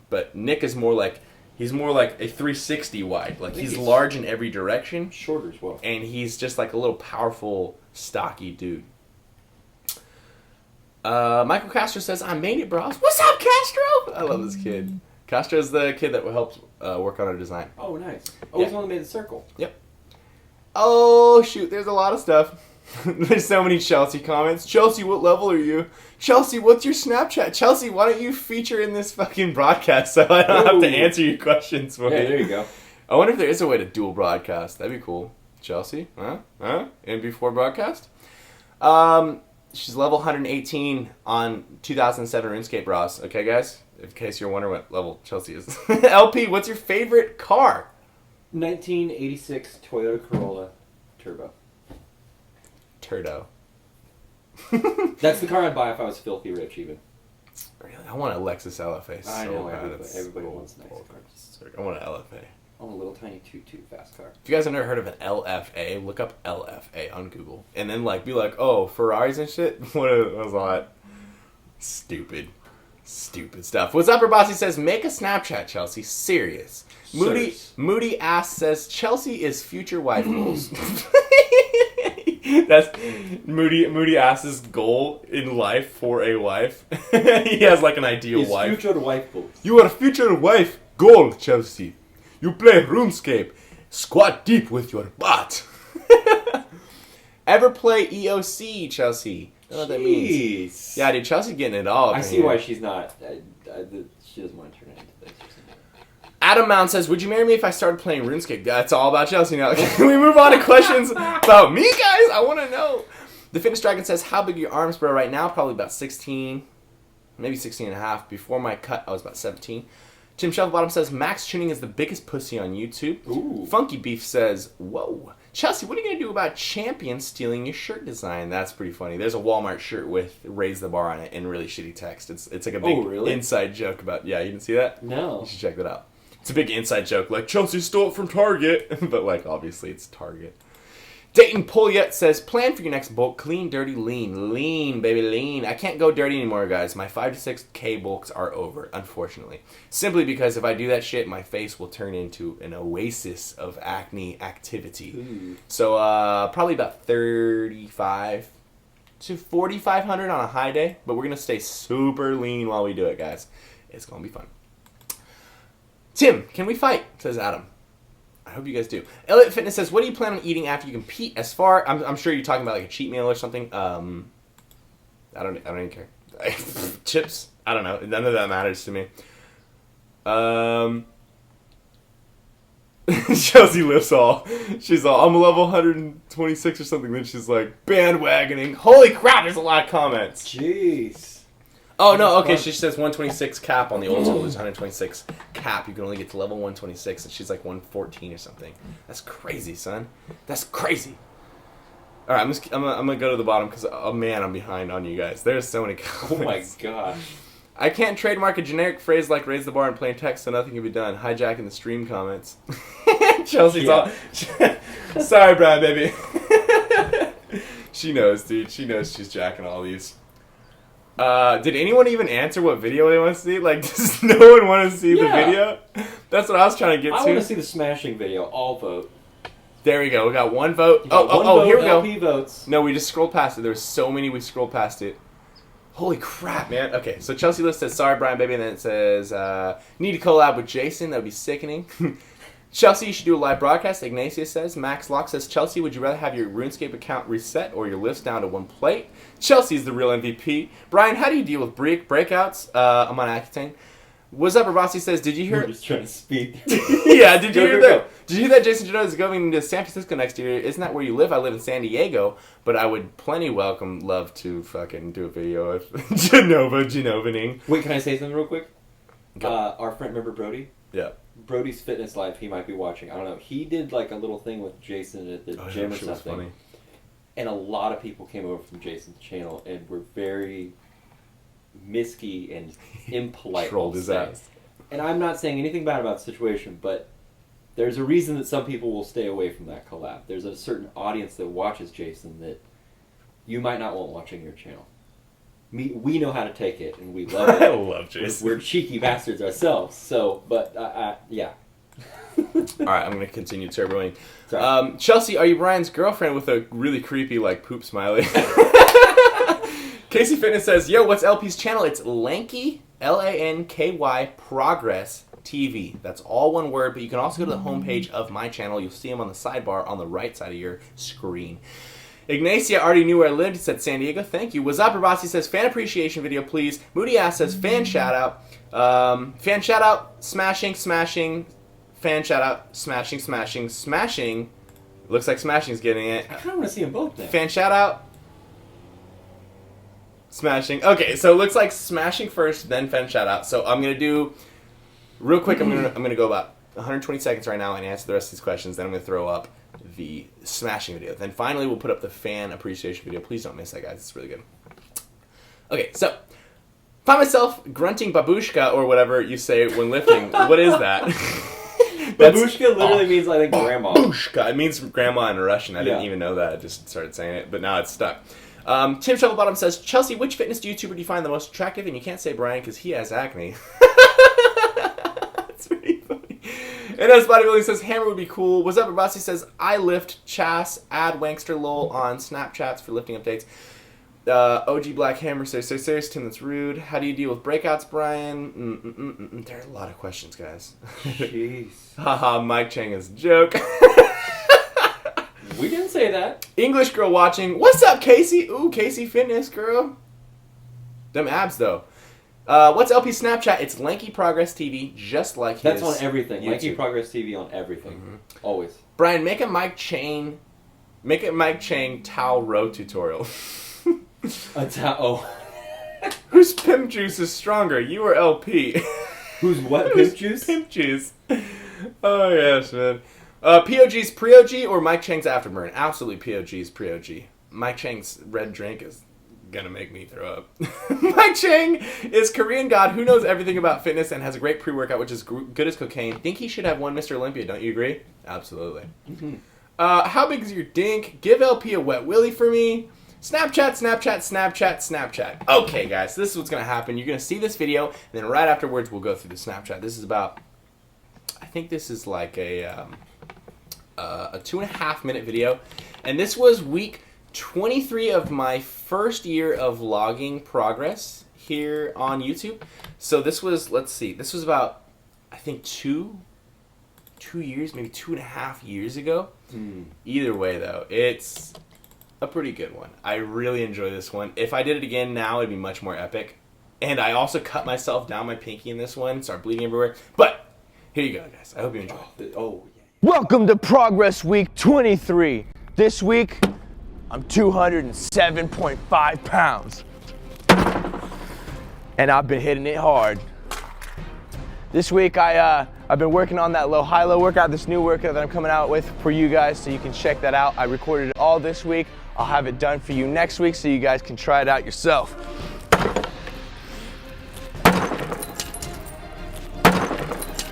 but Nick is more like a 360 wide. Like he's large in every direction, Shorter as well. and he's just like a little powerful, stocky dude. Michael Castro says, "I made it, bros." What's up, Castro? I love this kid. Castro's the kid that helped work on our design. Oh, nice. Oh, Yeah. he's the one that made the circle. Yep. Oh, shoot, there's a lot of stuff. There's so many Chelsea comments. "Chelsea, what level are you?" "Chelsea, what's your Snapchat?" "Chelsea, why don't you feature in this fucking broadcast so I don't have to answer your questions for Yeah, you?" there you go. I wonder if there is a way to dual broadcast. That'd be cool. Chelsea? Huh? In before broadcast? She's level 118 on 2007 RuneScape Bros. Okay, guys? In case you're wondering what level Chelsea is. LP, what's your favorite car? 1986 Toyota Corolla Turbo. Turdo. That's the car I'd buy if I was filthy rich, even. Really? I want a Lexus LFA so I know, bad. everybody It's wants nice so cars. I want an LFA. I want a little tiny toot fast car. If you guys have never heard of an LFA, look up LFA on Google. And then be like, "Oh, Ferraris and shit?" What was that? Stupid. Stupid stuff. What's up, Rabasi says, make a Snapchat, Chelsea. Serious. Moody Ass says, Chelsea is future wife goals. That's Moody Ass's goal in life for a wife. He has like an ideal wife. His future wife goals. You are a future wife goal, Chelsea. You play RuneScape. Squat deep with your butt. Ever play EOC, Chelsea? I don't know what that means. Yeah, dude, Chelsea's getting it all. I see why she's not. She doesn't want to turn it into this or something. Adam Mount says, would you marry me if I started playing RuneScape? That's all about Chelsea now. Can we move on to questions about me, guys? I want to know. The Fitness Dragon says, how big are your arms, bro? Right now, probably about 16, maybe 16 and a half. Before my cut, I was about 17. Tim Shelfbottom says, Max Tuning is the biggest pussy on YouTube. Ooh. Funky Beef says, whoa. Chelsea, what are you going to do about Champion stealing your shirt design? That's pretty funny. There's a Walmart shirt with Raise the Bar on it in really shitty text. It's like a big inside joke about, yeah, you didn't see that? No. You should check that out. It's a big inside joke, like, Chelsea stole it from Target. But, like, obviously it's Target. Dayton Poliet says, plan for your next bulk, clean, dirty, lean. Lean, baby, lean. I can't go dirty anymore, guys. My 5 to 6K bulks are over, unfortunately. Simply because if I do that shit, my face will turn into an oasis of acne activity. Ooh. So, probably about 35 to 4,500 on a high day. But we're going to stay super lean while we do it, guys. It's going to be fun. Tim, can we fight? Says Adam. I hope you guys do. Elliot Fitness says, what do you plan on eating after you compete? As far, I'm sure you're talking about like a cheat meal or something. I don't even care. Chips? I don't know. None of that matters to me. Chelsea lifts all. She's all, I'm a level 126 or something. Then she's like, bandwagoning. Holy crap, there's a lot of comments. Jeez. Oh, no, okay, she says 126 cap on the old school. There's 126 cap. You can only get to level 126, and she's like 114 or something. That's crazy, son. That's crazy. All right, I'm going to go to the bottom because, oh, man, I'm behind on you guys. There's so many comments. Oh, my gosh. I can't trademark a generic phrase like raise the bar in plain text, so nothing can be done. Hijacking the stream comments. Chelsea's all... Sorry, Brian, baby. She knows, dude. She knows she's jacking all these. Did anyone even answer what video they want to see? Like, does no one want to see the video? That's what I was trying to get to. I want to see the smashing video. All vote. There we go. We got one vote. Here we go. LP votes. No, we just scrolled past it. There were so many we scrolled past it. Holy crap, man. Okay, so Chelsea List says, sorry, Brian, baby. And then it says, need to collab with Jason. That would be sickening. Chelsea, you should do a live broadcast. Ignacia says. Max Locke says, Chelsea, would you rather have your RuneScape account reset or your lifts down to 1 plate? Chelsea's the real MVP. Brian, how do you deal with breakouts? I'm on Accutane. What's up, Rabasi says, did you hear... I'm just trying to speed. Yeah, did you hear that? Did you hear that Jason Janot is going to San Francisco next year? Isn't that where you live? I live in San Diego, but I would love to fucking do a video of Genovaning. Wait, can I say something real quick? Our friend, remember Brody? Yeah. Brody's Fitness Life, he might be watching. I don't know. He did like a little thing with Jason at the gym or something. Funny. And a lot of people came over from Jason's channel and were very misky and impolite. Trolled his ass. And I'm not saying anything bad about the situation, but there's a reason that some people will stay away from that collab. There's a certain audience that watches Jason that you might not want watching your channel. We know how to take it, and we love it. I love Jason. We're cheeky bastards ourselves, so, but, yeah. Alright, I'm going to continue turboing. Chelsea, are you Brian's girlfriend with a really creepy, like, poop smiley? Casey Fitness says, yo, what's LP's channel? It's Lanky, Lanky Progress TV. That's all one word, but you can also go to the homepage of my channel. You'll see him on the sidebar on the right side of your screen. Ignacia already knew where I lived. He said San Diego. Thank you. What's up, Rabasi says, fan appreciation video, please. Moody Ass says, fan shout out. Fan shout out, smashing. Fan shout out, smashing. Looks like smashing's getting it. I kind of want to see them both now. Fan shout out, smashing. Okay, so it looks like smashing first, then fan shout out. So I'm gonna do real quick. I'm gonna go about 120 seconds right now and answer the rest of these questions. Then I'm gonna throw up the smashing video. Then finally we'll put up the fan appreciation video. Please don't miss that, guys. It's really good. Okay, so find myself grunting babushka or whatever you say when lifting. What is that? Babushka literally means, I think, grandma. Babushka. It means grandma in Russian. I didn't even know that. I just started saying it, but now it's stuck. Tim Shovelbottom says, Chelsea, which fitness YouTuber do you find the most attractive? And you can't say Brian because he has acne. That's pretty funny. And as Bodybuilding says, Hammer would be cool. What's up, Rabasi says, I lift Chas, add Wankster lol on Snapchats for lifting updates. OG Black Hammer says, so serious, Tim, that's rude. How do you deal with breakouts, Brian? There are a lot of questions, guys. Jeez. Haha, Mike Chang is a joke. We didn't say that. English girl watching. What's up, Casey? Ooh, Casey Fitness, girl. Them abs, though. What's LP Snapchat? It's Lanky Progress TV, just like his That's on everything. YouTube. Lanky Progress TV on everything. Mm-hmm. Always. Brian, make a Mike Chang towel row tutorial. Whose pimp juice is stronger, you or LP? Who's what? Pimp juice? Pimp juice. Oh, yes, man. POG's pre-OG or Mike Chang's afterburn? Absolutely POG's pre-OG. Mike Chang's red drink is gonna make me throw up. Mike Chang is Korean god who knows everything about fitness and has a great pre-workout, which is good as cocaine. Think he should have won Mr. Olympia, don't you agree? Absolutely. Mm-hmm. How big is your dink? Give LP a wet willy for me. Snapchat. Okay, guys, this is what's going to happen. You're going to see this video, and then right afterwards, we'll go through the Snapchat. This is about, I think this is like a 2.5-minute video. And this was week 23 of my first year of vlogging progress here on YouTube. So this was, let's see, this was about, I think, 2 years, maybe 2.5 years ago. Either way, though, it's a pretty good one. I really enjoy this one. If I did it again now, it'd be much more epic. And I also cut myself down my pinky in this one, started bleeding everywhere. But here you go, guys. I hope you enjoy. Welcome to Progress Week 23. This week, I'm 207.5 pounds. And I've been hitting it hard. This week, I've been working on that low-high-low workout, this new workout that I'm coming out with for you guys, so you can check that out. I recorded it all this week. I'll have it done for you next week so you guys can try it out yourself.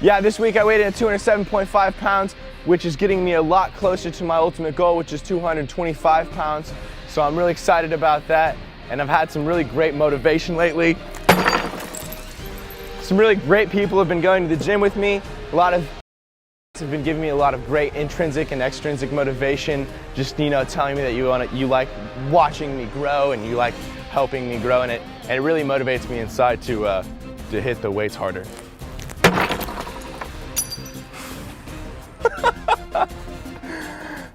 Yeah, this week I weighed in at 207.5 pounds, which is getting me a lot closer to my ultimate goal, which is 225 pounds. So I'm really excited about that, and I've had some really great motivation lately. Some really great people have been going to the gym with me. A lot of have been giving me a lot of great intrinsic and extrinsic motivation, just, you know, telling me that you like watching me grow and you like helping me grow in it, and it really motivates me inside to hit the weights harder.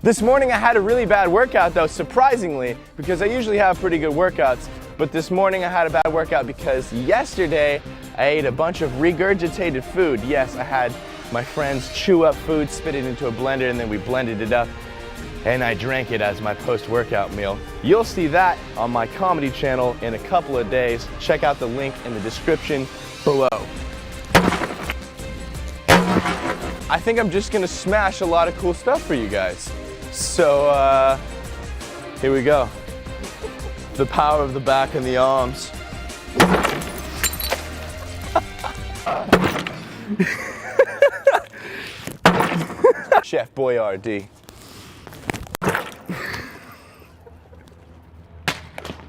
This morning I had a really bad workout though, surprisingly, because I usually have pretty good workouts, but this morning I had a bad workout because yesterday I ate a bunch of regurgitated food. Yes, I had my friends chew up food, spit it into a blender, and then we blended it up, and I drank it as my post-workout meal. You'll see that on my comedy channel in a couple of days. Check out the link in the description below. I think I'm just gonna smash a lot of cool stuff for you guys. So, here we go. The power of the back and the arms. Chef Boyardee.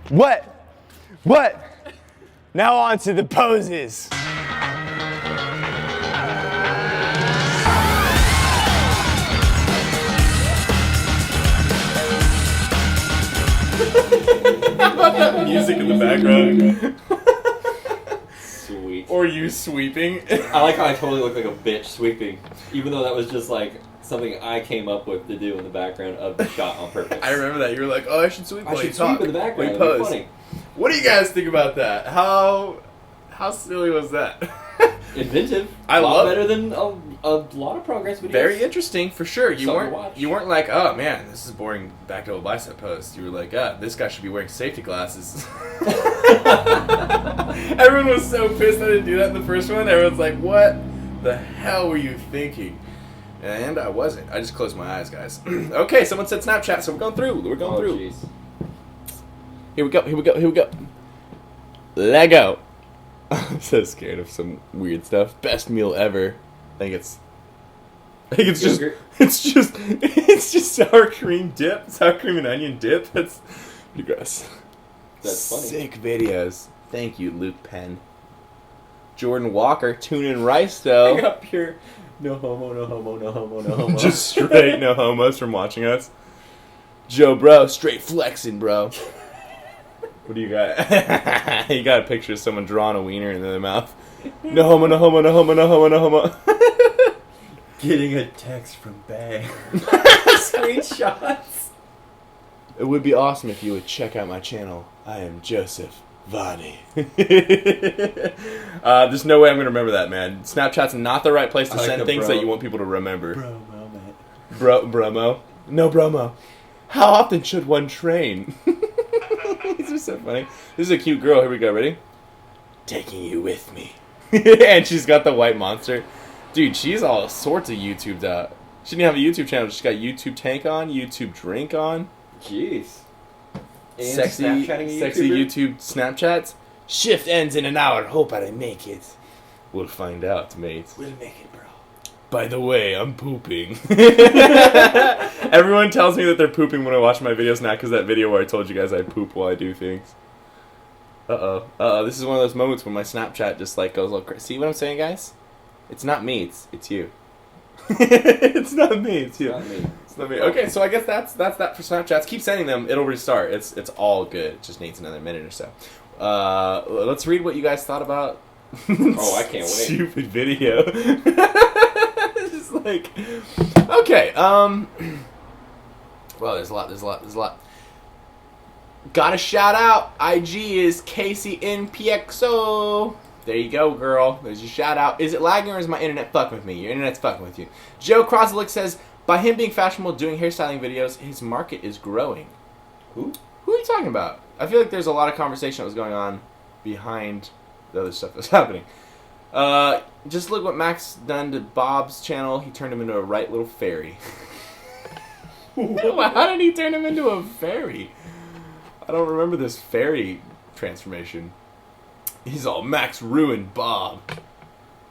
What? Now on to the poses. How about that music in the background? Sweet. Or you sweeping. I like how I totally look like a bitch sweeping, even though that was just like something I came up with to do in the background of the shot on purpose. I remember that. You were like, oh, I should sweep I while you should talk. sweep in the background. While you It'd be pose. funny. What do you guys think about that? How silly was that? Inventive. I a lot love better than a lot of progress videos. Very interesting, for sure. You Something to watch. weren't like, oh man, this is boring back double bicep pose. You were like, this guy should be wearing safety glasses. Everyone was so pissed I didn't do that in the first one. Everyone's like, what the hell were you thinking? And I wasn't. I just closed my eyes, guys. Okay, someone said Snapchat, so we're going through. We're going through. Geez. Here we go. Lego. I'm so scared of some weird stuff. Best meal ever. I think it's just sour cream dip, sour cream and onion dip. That's You guys. That's funny. Sick videos. Thank you, Luke Penn. Jordan Walker, tuning rice though. I got pure no homo, no homo, no homo, no homo. Just straight no homos from watching us. Joe Bro, straight flexing, bro. What do you got? You got a picture of someone drawing a wiener in their mouth. No homo, no homo, no homo, no homo, no homo. Getting a text from Bay. Screenshots. It would be awesome if you would check out my channel. I am Joseph Vani. There's no way I'm going to remember that, man. Snapchat's not the right place to I like send the things bro. that you want people to remember. Bromo, man. Bromo? No bromo. How often should one train? These are so funny. This is a cute girl. Here we go. Ready? Taking you with me. And she's got the white monster. Dude, she's all sorts of YouTubed out. She didn't have a YouTube channel. She's got YouTube Tank on, YouTube Drink on. Jeez. And Sexy Snapchatting a sexy YouTuber? YouTube Snapchats. Shift ends in an hour. Hope I make it. We'll find out, mate. We'll make it, bro. By the way, I'm pooping. Everyone tells me that they're pooping when I watch my videos now because that video where I told you guys I poop while I do things. Uh-oh. This is one of those moments when my Snapchat just like goes a little crazy. See what I'm saying, guys? It's not me. It's you. It's not me. It's you. Not me. It's not me. Okay, so I guess that's that for Snapchats. Keep sending them. It'll restart. It's all good. It just needs another minute or so. Let's read what you guys thought about. Oh, I can't wait. Stupid video. It's just like, okay. Well, there's a lot. Got a shout out. IG is Casey NPXO. There you go, girl. There's your shout out. Is it lagging or is my internet fucking with me? Your internet's fucking with you. Joe Croslick says, by him being fashionable doing hairstyling videos, his market is growing. Who? Who are you talking about? I feel like there's a lot of conversation that was going on behind the other stuff that's happening. Just look what Max done to Bob's channel. He turned him into a right little fairy. How did he turn him into a fairy? I don't remember this fairy transformation. He's all Max ruined Bob.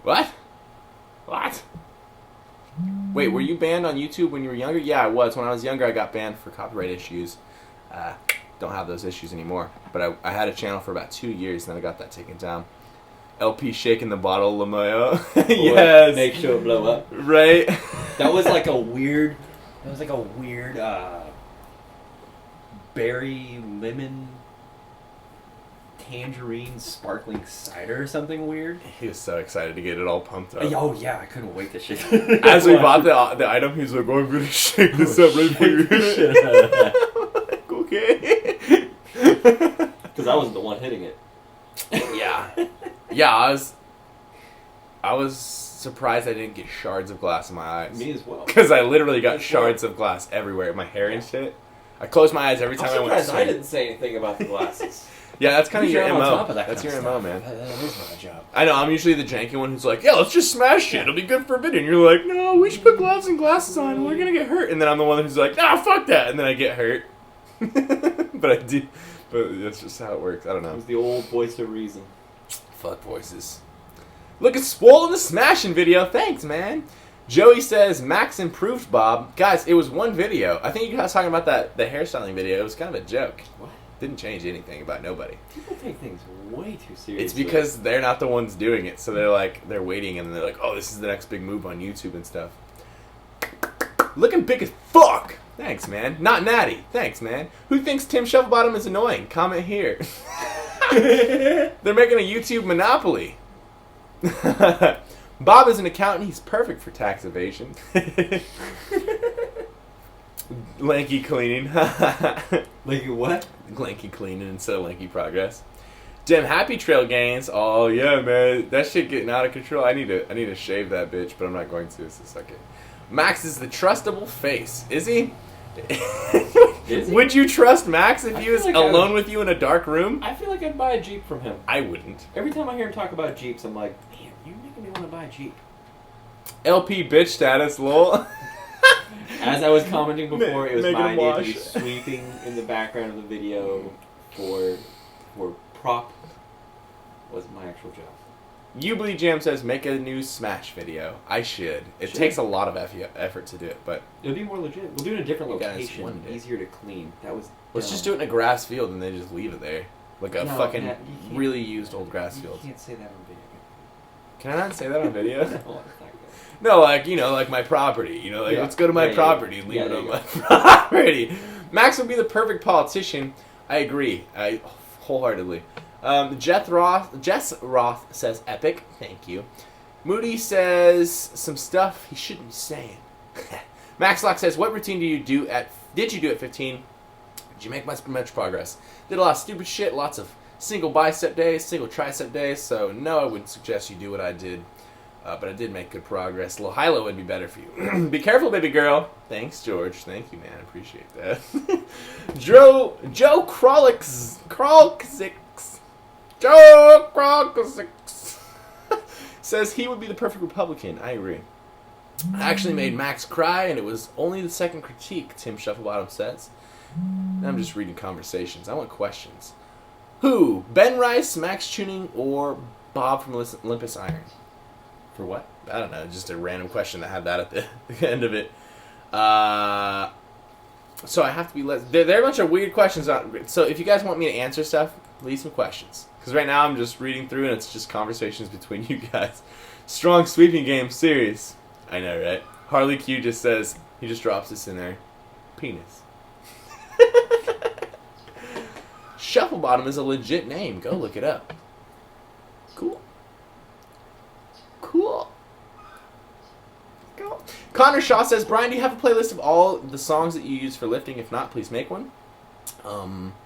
What? Wait, were you banned on YouTube when you were younger? Yeah, I was. When I was younger, I got banned for copyright issues. Don't have those issues anymore. But I had a channel for about 2 years, and then I got that taken down. LP shaking the bottle, Lamayo. Yes. Make sure it blow up. Right? That was like a weird. Berry lemon tangerine sparkling cider or something weird. He was so excited to get it all pumped up. Oh yeah, I couldn't wait to shake. As we bought the item, he's like, "Oh, I'm gonna shake this up right for you." Like, okay. Because I wasn't the one hitting it. Yeah. I was surprised I didn't get shards of glass in my eyes. Me as well. Because I literally got shards of glass everywhere, my hair and shit. I closed my eyes every time I went to I swing. didn't say anything about the glasses. Yeah, that's kind of your I'm on MO. top of that That's kind your of MO, stuff. man. That is my job. I know, I'm usually the janky one who's like, yeah, let's just smash shit. It'll be good for a video. And you're like, no, we should put gloves and glasses on. We're going to get hurt. And then I'm the one who's like, nah, fuck that. And then I get hurt. But I do. But that's just how it works. I don't It know. was the old voice of reason. Fuck voices. Look at Swole in the smashing video. Thanks, man. Joey says, Max improved Bob. Guys, it was one video. I think you guys talking about the hairstyling video. It was kind of a joke. What? Didn't change anything about nobody. People take things way too seriously. It's because they're not the ones doing it. So they're waiting and they're like, oh, this is the next big move on YouTube and stuff. Looking big as fuck. Thanks, man. Not natty. Thanks, man. Who thinks Tim Shovelbottom is annoying? Comment here. They're making a YouTube monopoly. Bob is an accountant. He's perfect for tax evasion. Lanky cleaning. Like what? Lanky cleaning instead of lanky progress. Damn happy trail gains. Oh yeah, man. That shit getting out of control. I need to shave that bitch, but I'm not going to. So suck it. Max is the trustable face. Is he? Is he? Would you trust Max if he feel was like I alone would. with you in a dark room? I feel like I'd buy a Jeep from him. I wouldn't. Every time I hear him talk about Jeeps, I'm like, man, you're making me want to buy a Jeep. LP bitch status, lol. As I was commenting before, it was Make my him idea to be wash. sweeping in the background of the video for prop was my actual job. Ubly Jam says, make a new Smash video. I should. It takes a lot of effort to do it, but It'll be more legit. We'll do it in a different You guys location. wanted it. Easier to clean. That was. let's dumb. just do it in a grass field and then just leave it there. Like a No, fucking Matt, you can't- really used old grass You field. can't say that on video. Can I not say that on video? No, it's not good. No, like, like my property. Like, Yeah. let's go to my Yeah, yeah, property yeah. and leave Yeah, it there on you my property. Max would be the perfect politician. I agree. I wholeheartedly. Jess Roth says epic. Thank you. Moody says some stuff he shouldn't be saying. Max Lock says, what routine did you do at 15? Did you make much progress? Did a lot of stupid shit, lots of single bicep days, single tricep days, so no, I wouldn't suggest you do what I did. But I did make good progress. A little high-low would be better for you. Be careful, baby girl. Thanks, George. Thank you, man. I appreciate that. Joe Krolix says he would be the perfect Republican. I agree. I actually made Max cry, and it was only the second critique, Tim Shufflebottom says. Now I'm just reading conversations. I want questions. Who? Ben Rice, Max Tuning, or Bob from Olympus Iron? For what? I don't know, just a random question that had that at the end of it. So I have to be there are a bunch of weird questions. So if you guys want me to answer stuff, leave some questions. Because right now I'm just reading through and it's just conversations between you guys. Strong sweeping game, serious. I know, right? Harley Q just says, he just drops this in there. Penis. Shufflebottom is a legit name. Go look it up. Cool. Cool. Go. Connor Shaw says, Brian, do you have a playlist of all the songs that you use for lifting? If not, please make one. I'll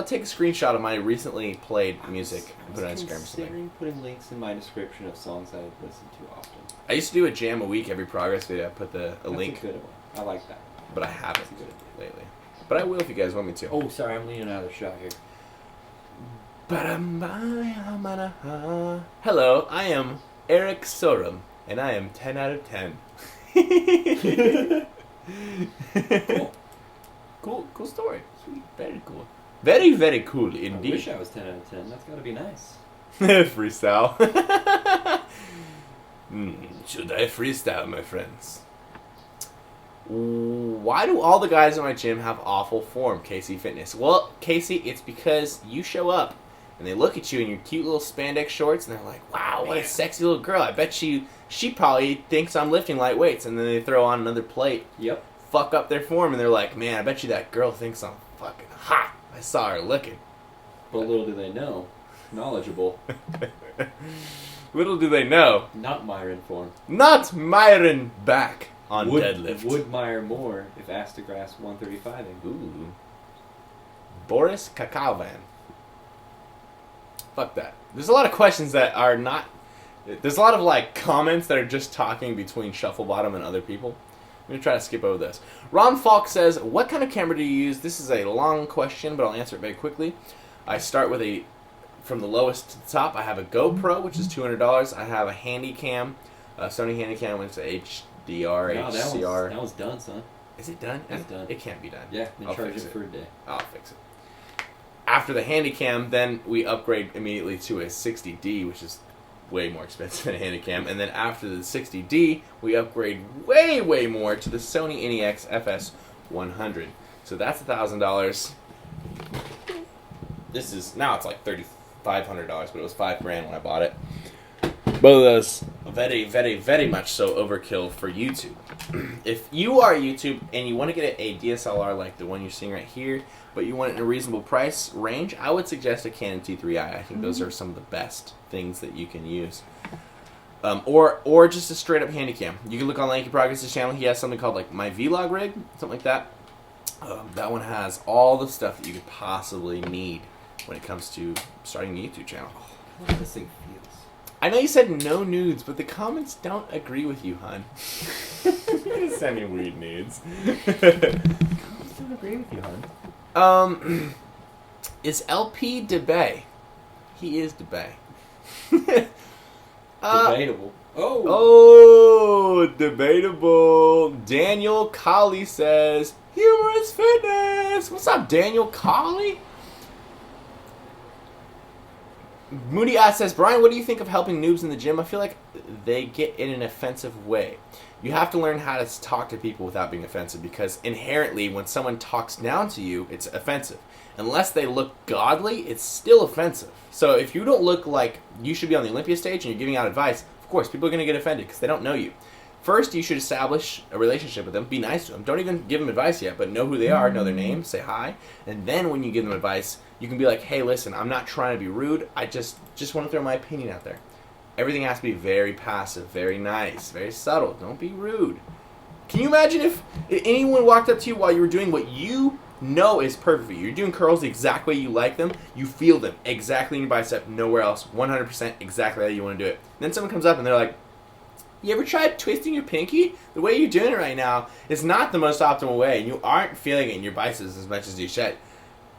take a screenshot of my recently played music and put it on Instagram or something. Considering putting links in my description of songs I listen to often. I used to do a jam a week every progress video. I put a link, That's a good one. I like that. but I haven't That's a good idea. lately. But I will if you guys want me to. Oh, sorry, I'm leaning out of the shot here. Hello, I am Eric Sorum, and I am 10 out of 10. Cool story. Sweet, very cool. Very, very cool I indeed. wish I was 10 out of 10. That's gotta be nice. Freestyle. Should I freestyle, my friends? Why do all the guys in my gym have awful form, Casey Fitness? Well, Casey, it's because you show up and they look at you in your cute little spandex shorts and they're like, wow, what a sexy little girl. I bet she probably thinks I'm lifting light weights. And then they throw on another plate, Yep. fuck up their form, and they're like, man, I bet you that girl thinks I'm fucking hot. I saw her looking. But little do they know. Knowledgeable. Little do they know. Not Myron form. Not Myron back on deadlift. Would Meyer more if asked to grasp 135 in. Ooh. Boris Kakaovan. Fuck that. There's a lot of questions that are not... There's a lot of, comments that are just talking between Shufflebottom and other people. I'm going to try to skip over this. Ron Falk says, what kind of camera do you use? This is a long question, but I'll answer it very quickly. I start with from the lowest to the top, I have a GoPro, which is $200. I have a Handycam, Sony Handycam, which is HDR, No, HCR. that one's done, son. Is it done? It's done. It can't be done. Yeah, then I'll charge fix it for a day. I'll fix it. After the Handycam, then we upgrade immediately to a 60D, which is way more expensive than a Handycam. And then after the 60D, we upgrade way, way more to the Sony NEX FS100. So that's $1,000. This is, now it's like $3,500, but it was $5,000 when I bought it. Both of those, very, very, very much so overkill for YouTube. If you are YouTube and you want to get a DSLR like the one you're seeing right here, but you want it in a reasonable price range, I would suggest a Canon T3i. I think those are some of the best things that you can use. Or just a straight up Handycam. You can look on Lanky Progress's channel. He has something called like My Vlog Rig, something like that. That one has all the stuff that you could possibly need when it comes to starting a YouTube channel. I wonder how this thing feels. I know you said no nudes, but the comments don't agree with you, hon. You're just sending weird nudes. Comments don't agree with you, hon. Is LP DeBay? He is DeBay. Debatable. Oh, debatable. Daniel Colley says, humorous fitness. What's up, Daniel Colley? Moody Ass says, Brian, what do you think of helping noobs in the gym? I feel like they get in an offensive way. You have to learn how to talk to people without being offensive, because inherently when someone talks down to you, it's offensive. Unless they look godly, it's still offensive. So if you don't look like you should be on the Olympia stage and you're giving out advice, of course, people are going to get offended because they don't know you. First, you should establish a relationship with them. Be nice to them. Don't even give them advice yet, but know who they are, know their name, say hi. And then when you give them advice, you can be like, hey, listen, I'm not trying to be rude. I just want to throw my opinion out there. Everything has to be very passive, very nice, very subtle. Don't be rude. Can you imagine if anyone walked up to you while you were doing what you know is perfect for you? You're doing curls the exact way you like them. You feel them exactly in your bicep, nowhere else, 100% exactly how you want to do it. Then someone comes up and they're like, you ever tried twisting your pinky? The way you're doing it right now is not the most optimal way, and you aren't feeling it in your biceps as much as you should.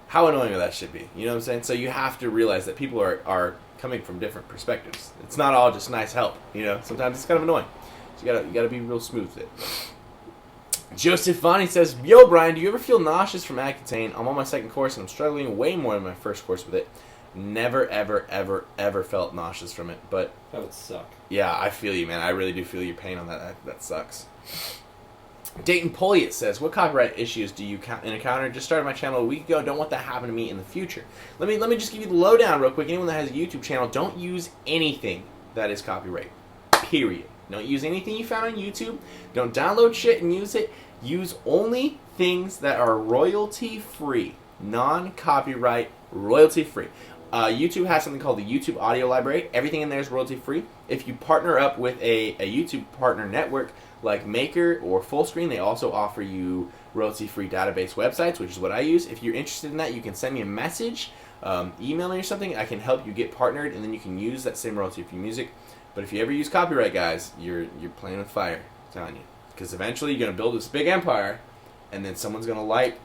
How annoying would that should be? You know what I'm saying? So you have to realize that people are coming from different perspectives. It's not all just nice help, you know? Sometimes it's kind of annoying. So you gotta be real smooth with it. Joseph Vani says, yo, Brian, do you ever feel nauseous from Accutane? I'm on my second course, and I'm struggling way more than my first course with it. Never, ever, ever, ever felt nauseous from it, but... That would suck. Yeah, I feel you, man. I really do feel your pain on that. That sucks. Dayton Poliot says, what copyright issues do you encounter? Just started my channel a week ago. Don't want that to happen to me in the future. Let me just give you the lowdown real quick. Anyone that has a YouTube channel, don't use anything that is copyright. Period. Don't use anything you found on YouTube. Don't download shit and use it. Use only things that are royalty-free. Non-copyright, royalty-free. YouTube has something called the YouTube Audio Library. Everything in there is royalty-free. If you partner up with a YouTube partner network like Maker or Fullscreen, they also offer you royalty-free database websites, which is what I use. If you're interested in that, you can send me a message, email me or something. I can help you get partnered, and then you can use that same royalty-free music. But if you ever use copyright, guys, you're playing with fire. I'm telling you. Because eventually you're going to build this big empire, and then someone's going to light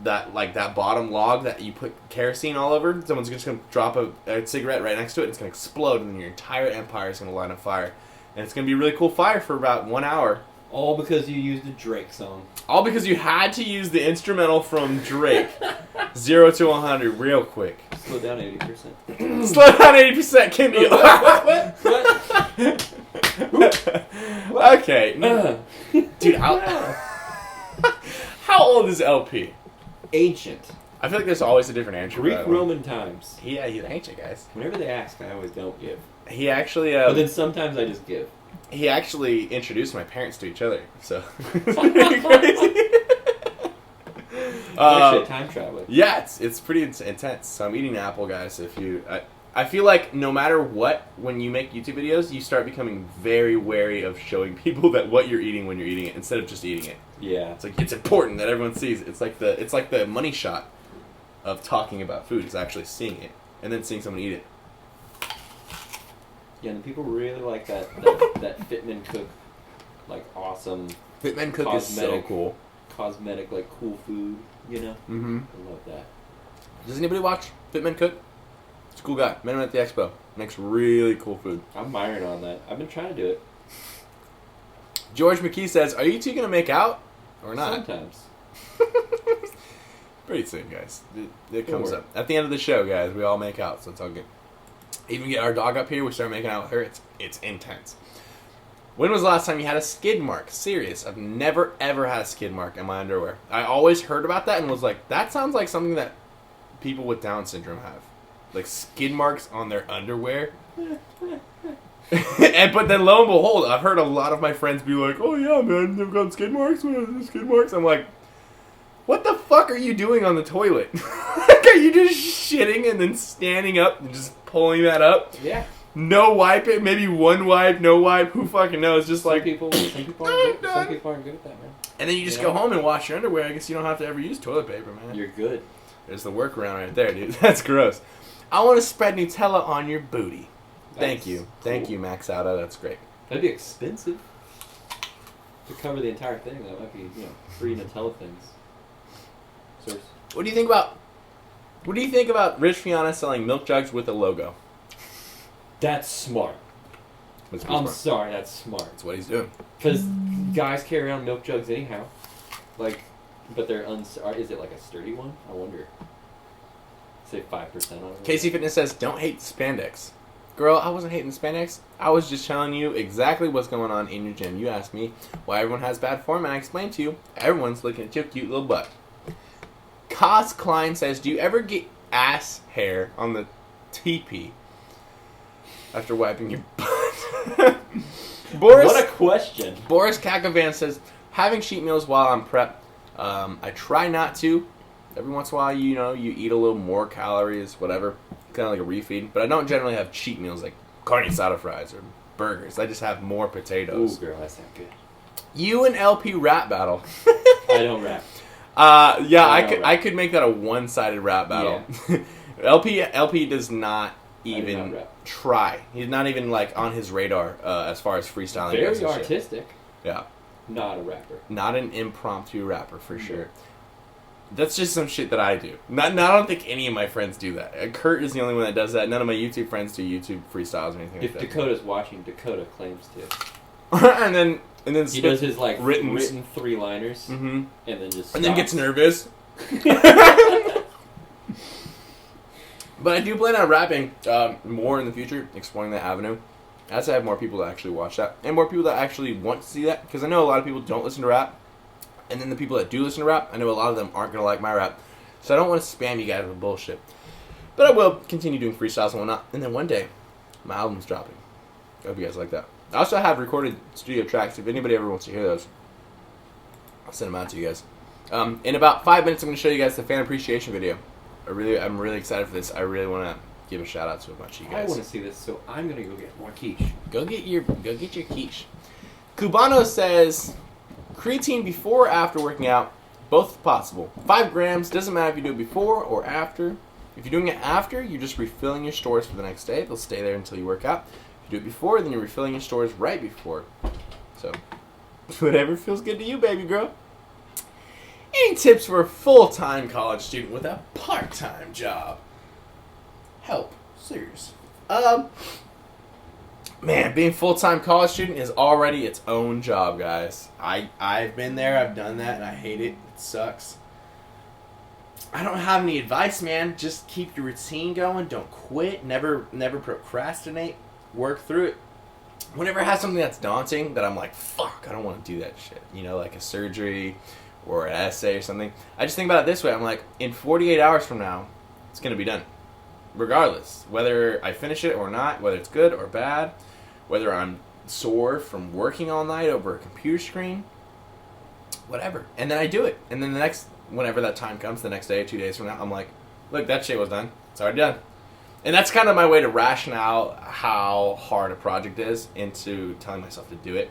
that bottom log that you put kerosene all over. Someone's just going to drop a cigarette right next to it, and it's going to explode, and then your entire empire is going to light on fire. And it's going to be a really cool fire for about 1 hour. All because you used a Drake song. All because you had to use the instrumental from Drake. 0 to 100 real quick. Slow down 80%. Slow down 80%, can you? What? Okay. Dude, how old is LP? Ancient. I feel like there's always a different answer. Greek-Roman times. Yeah, he's ancient, guys. Whenever they ask, I always don't give. He actually... but then sometimes I just give. He actually introduced my parents to each other, so... It's pretty crazy. Shit, time traveling. Yeah, it's pretty intense. So I'm eating an apple, guys. I feel like no matter what, when you make YouTube videos, you start becoming very wary of showing people that what you're eating when you're eating it, instead of just eating it. Yeah. It's like, it's important that everyone sees it. It's like the money shot of talking about food, is actually seeing it, and then seeing someone eat it. Yeah, and people really like that Fitman Cook, like, awesome... Fitman Cook is so cool. Cosmetic, like, cool food, you know? Mm-hmm. I love that. Does anybody watch Fitman Cook? He's a cool guy. Met him at the expo. Makes really cool food. I'm mired on that. I've been trying to do it. George McKee says, are you two going to make out or not? Sometimes. Pretty soon, guys. It comes up. At the end of the show, guys, we all make out, so it's all good. Even get our dog up here, we start making out with her. It's intense. When was the last time you had a skid mark? Serious. I've never, ever had a skid mark in my underwear. I always heard about that and was like, that sounds like something that people with Down syndrome have. Like, skid marks on their underwear. But then lo and behold, I've heard a lot of my friends be like, oh yeah, man, you've got skid marks? Skid marks? I'm like, what the fuck are you doing on the toilet? Like, are you just shitting and then standing up and just pulling that up? Yeah. No wipe it, maybe one wipe, no wipe, who fucking knows? Just like... Some people aren't good at that, man. And then you just go home and wash your underwear. I guess you don't have to ever use toilet paper, man. You're good. There's the workaround right there, dude. That's gross. I want to spread Nutella on your booty. Thank you. Cool. Thank you, Max Auto. That's great. That'd be expensive. To cover the entire thing, that might be, free Nutella things. Source. What do you think about Rich Fiana selling milk jugs with a logo? That's smart. I'm sorry, that's smart. That's what he's doing. Because guys carry around milk jugs anyhow. Like, but they're is it like a sturdy one? I wonder. Say 5% on it. Casey Fitness says, don't hate the spandex. Girl, I wasn't hating the spandex. I was just telling you exactly what's going on in your gym. You asked me why everyone has bad form, and I explained to you, everyone's looking at your cute little butt. Cos Klein says, do you ever get ass hair on the TP after wiping your butt? Boris, What a question. Boris Kakavan says, having cheat meals while I'm prep. I try not to. Every once in a while, you eat a little more calories, whatever. Kind of like a refeed. But I don't generally have cheat meals like carne asada fries or burgers. I just have more potatoes. Ooh, girl, that's not good. You and LP rap battle. I don't rap. Yeah, I don't I could make that a one-sided rap battle. LP does not do even not rap. try. He's not even like on his radar as far as freestyling goes. Very and shit. artistic. Yeah. Not a rapper. Not an impromptu rapper for sure. That's just some shit that I do. I don't think any of my friends do that. Kurt is the only one that does that. None of my YouTube friends do YouTube freestyles or anything If like that. Dakota's watching, Dakota claims to. and then He does his like written three-liners, mm-hmm. and then just and then gets stops. nervous. But I do plan on rapping more in the future, exploring that avenue, as I have more people that actually watch that, and more people that actually want to see that, because I know a lot of people don't listen to rap, and then the people that do listen to rap, I know a lot of them aren't going to like my rap, so I don't want to spam you guys with bullshit. But I will continue doing freestyles and whatnot, and then one day, my album's dropping. I hope you guys like that. I also have recorded studio tracks. If anybody ever wants to hear those, I'll send them out to you guys. In about 5 minutes, I'm going to show you guys the fan appreciation video. I'm really excited for this. I really want to give a shout out to a bunch of you I guys. want to see this, so I'm gonna go get more quiche. Go get your quiche. Cubano says, creatine before or after working out, both possible. 5 grams, doesn't matter if you do it before or after. If you're doing it after, you're just refilling your stores for the next day. They'll stay there until you work out. If you do it before, then you're refilling your stores right before. So, whatever feels good to you, baby girl. Any tips for a full-time college student with a part-time job? Help. Serious. Man, being full-time college student is already its own job, guys. I've been there, I've done that, and I hate it. It sucks. I don't have any advice, man. Just keep your routine going. Don't quit. Never procrastinate. Work through it. Whenever I have something that's daunting, that I'm like, fuck, I don't want to do that shit. Like a surgery or an essay or something. I just think about it this way. I'm like, in 48 hours from now, it's going to be done. Regardless. Whether I finish it or not, whether it's good or bad, whether I'm sore from working all night over a computer screen, whatever. And then I do it. And then whenever that time comes, the next day, 2 days from now, I'm like, look, that shit was done. It's already done. And that's kind of my way to ration out how hard a project is into telling myself to do it.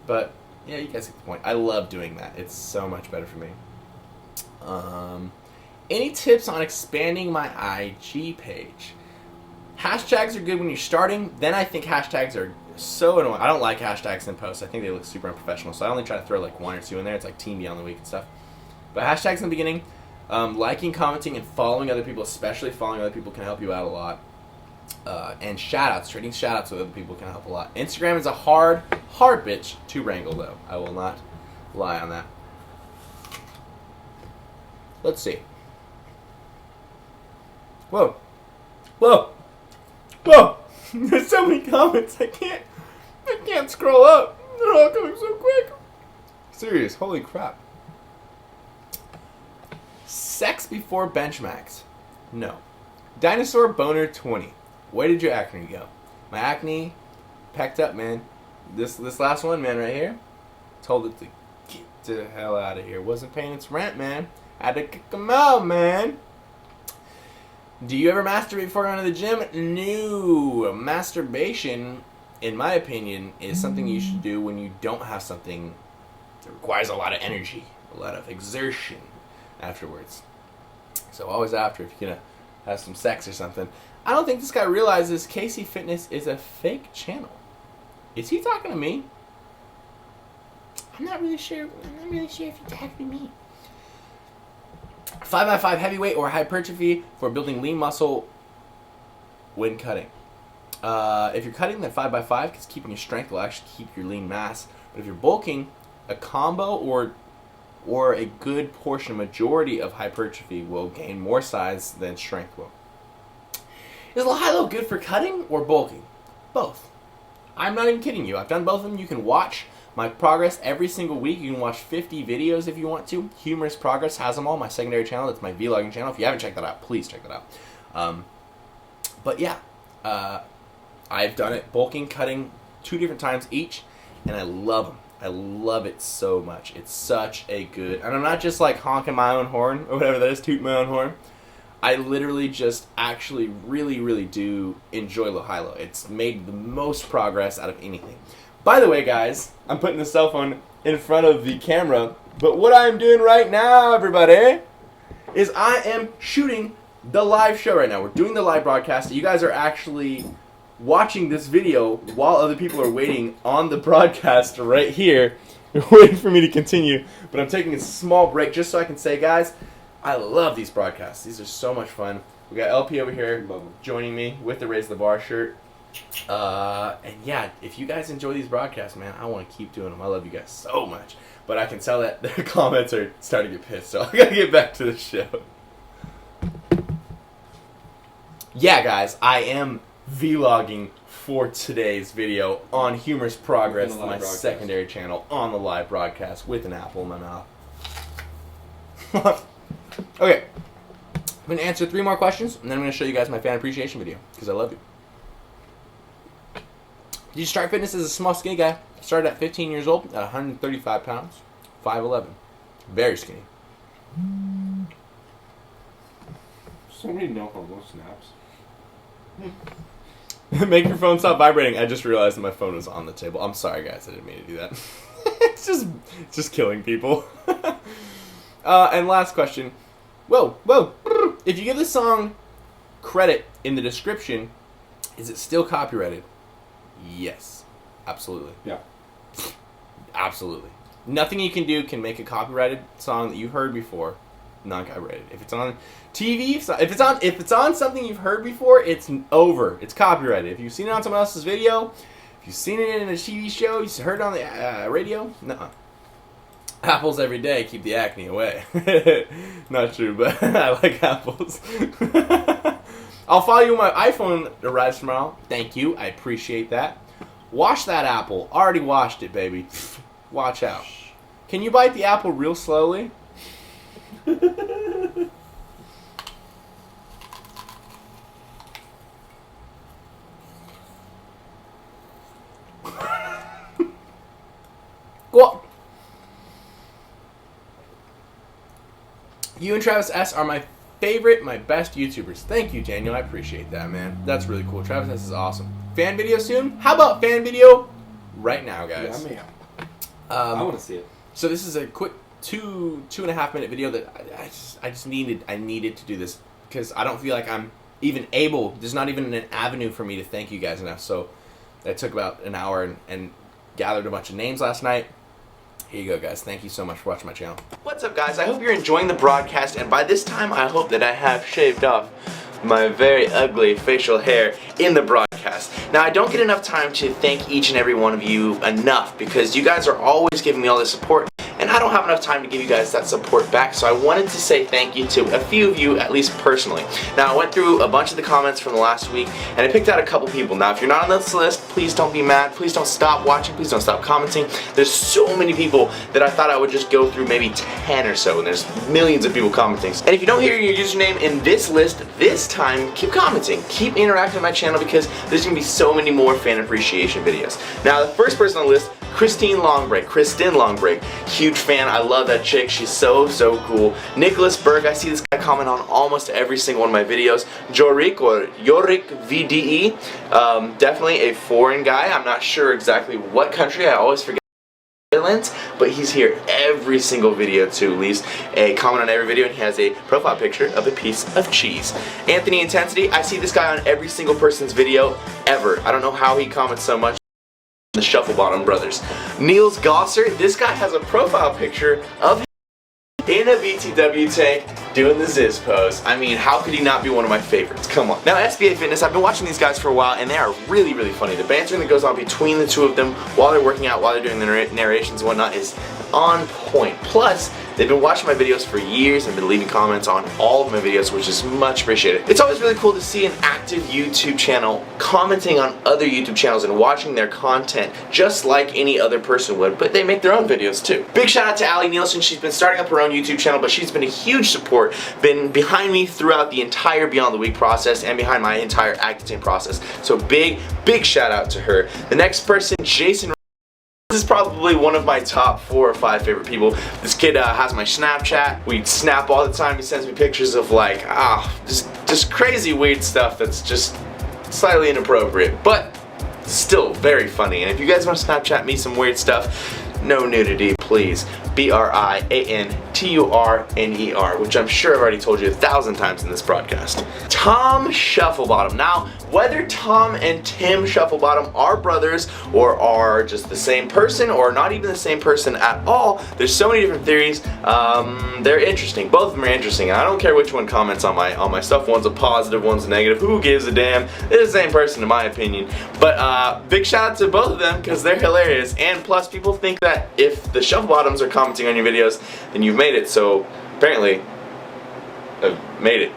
But, yeah, you guys get the point. I love doing that. It's so much better for me. Any tips on expanding my IG page? Hashtags are good when you're starting. Then I think hashtags are so annoying. I don't like hashtags in posts. I think they look super unprofessional. So I only try to throw like 1 or 2 in there. It's like Team Beyond the Week and stuff. But hashtags in the beginning, liking, commenting, and following other people, especially following other people, can help you out a lot. And shoutouts, trading shoutouts with other people can help a lot. Instagram is a hard bitch to wrangle, though. I will not lie on that. Let's see. Whoa. There's so many comments. I can't scroll up. They're all coming so quick. Serious. Holy crap. Sex before bench max? No. Dinosaur boner 20. Where did your acne go? My acne packed up, man. This last one, man, right here, told it to get the hell out of here. Wasn't paying its rent, man. Had to kick him out, man. Do you ever masturbate before going to the gym? No. Masturbation, in my opinion, is something you should do when you don't have something that requires a lot of energy, a lot of exertion afterwards. So always after, if you're going to have some sex or something. I don't think this guy realizes Casey Fitness is a fake channel. Is he talking to me? I'm not really sure if he's talking to me. 5x5 heavyweight or hypertrophy for building lean muscle when cutting. If you're cutting, then 5x5, because keeping your strength will actually keep your lean mass. But if you're bulking, a combo or or a good portion, majority of hypertrophy will gain more size than strength will. Is high-low good for cutting or bulking? Both. I'm not even kidding you. I've done both of them. You can watch my progress every single week. You can watch 50 videos if you want to. Humorous Progress has them all. My secondary channel. That's my vlogging channel. If you haven't checked that out, please check that out. But yeah, I've done it bulking, cutting 2 different times each, and I love them. I love it so much. It's such a good, and I'm not just like honking my own horn or whatever that is, toot my own horn. I literally just actually really, really do enjoy high-low. It's made the most progress out of anything. By the way, guys, I'm putting the cell phone in front of the camera, but what I'm doing right now, everybody, is I am shooting the live show right now. We're doing the live broadcast. You guys are actually watching this video while other people are waiting on the broadcast right here. They're waiting for me to continue, but I'm taking a small break just so I can say, guys, I love these broadcasts. These are so much fun. We got LP over here joining me with the Raise the Bar shirt. And yeah, if you guys enjoy these broadcasts, man, I want to keep doing them. I love you guys so much. But I can tell that the comments are starting to get pissed, so I gotta get back to the show. Yeah, guys, I am vlogging for today's video on Humorous Progress, my secondary channel, on the live broadcast with an apple in my mouth. Okay, I'm going to answer 3 more questions, and then I'm going to show you guys my fan appreciation video, because I love you. Did you start fitness as a small, skinny guy? I started at 15 years old, at 135 pounds, 5'11". Very skinny. So many no homo snaps. Make your phone stop vibrating. I just realized that my phone was on the table. I'm sorry, guys. I didn't mean to do that. It's just killing people. And last question. Whoa. If you give the song credit in the description, is it still copyrighted? Yes. Absolutely. Yeah. Absolutely. Nothing you can do can make a copyrighted song that you've heard before non-copyrighted. If it's on TV, if it's on something you've heard before, it's over. It's copyrighted. If you've seen it on someone else's video, if you've seen it in a TV show, you heard it on the radio, nuh-uh. Apples every day keep the acne away. Not true, but I like apples. I'll follow you when my iPhone arrives tomorrow. Thank you. I appreciate that. Wash that apple. Already washed it, baby. Watch out. Can you bite the apple real slowly? Well, you and Travis S are my favorite, my best YouTubers. Thank you, Daniel. I appreciate that, man. That's really cool. Travis S is awesome. Fan video soon? How about fan video right now, guys? Yeah, man. I want to see it. So this is a quick 2.5 minute video that I needed to do this because I don't feel like I'm even able. There's not even an avenue for me to thank you guys enough. So I took about an hour and gathered a bunch of names last night. Here you go, guys. Thank you so much for watching my channel. What's up, guys? I hope you're enjoying the broadcast, and by this time I hope that I have shaved off my very ugly facial hair in the broadcast. Now, I don't get enough time to thank each and every one of you enough because you guys are always giving me all the support, and I don't have enough time to give you guys that support back, so I wanted to say thank you to a few of you, at least personally. Now, I went through a bunch of the comments from the last week, and I picked out a couple people. Now, if you're not on this list, please don't be mad. Please don't stop watching. Please don't stop commenting. There's so many people that I thought I would just go through maybe 10 or so, and there's millions of people commenting. And if you don't hear your username in this list this time, keep commenting. Keep interacting with my channel because there's going to be so many more fan appreciation videos. Now, the first person on the list, Kristen Longbreak, huge fan. I love that chick. She's so cool. Nicholas Berg, I see this guy comment on almost every single one of my videos. Jorik VDE, definitely a foreign guy. I'm not sure exactly what country. I always forget. But he's here every single video too. Leaves a comment on every video, and he has a profile picture of a piece of cheese. Anthony Intensity, I see this guy on every single person's video ever. I don't know how he comments so much. The Shufflebottom Brothers. Niels Gosser, this guy has a profile picture of him in a BTW tank doing the Ziz pose. I mean, how could he not be one of my favorites? Come on. Now, SBA Fitness, I've been watching these guys for a while, and they are really funny. The banter that goes on between the two of them while they're working out, while they're doing the narrations and whatnot is on point. Plus, They've been watching my videos for years and been leaving comments on all of my videos, which is much appreciated. It's always really cool to see an active YouTube channel commenting on other YouTube channels and watching their content just like any other person would, but they make their own videos too. Big shout out to Allie Nielsen. She's been starting up her own YouTube channel, but she's been a huge support, been behind me throughout the entire Beyond the Week process and behind my entire acting process. So big shout out to her. The next person, Jason. This is probably one of my top 4 or 5 favorite people. This kid has my Snapchat. We snap all the time. He sends me pictures of like, just crazy weird stuff that's just slightly inappropriate, but still very funny. And if you guys want to Snapchat me some weird stuff, no nudity, please. BRIANTURNER, which I'm sure I've already told you 1,000 times in this broadcast. Tom Shufflebottom. Now, whether Tom and Tim Shufflebottom are brothers or are just the same person or not even the same person at all, there's so many different theories. They're interesting. Both of them are interesting. I don't care which one comments on my stuff. One's a positive, one's a negative. Who gives a damn? They're the same person in my opinion. But big shout out to both of them because they're hilarious. And plus, people think that if the Shufflebottoms are commenting on your videos, then you've made it. So apparently, I've made it.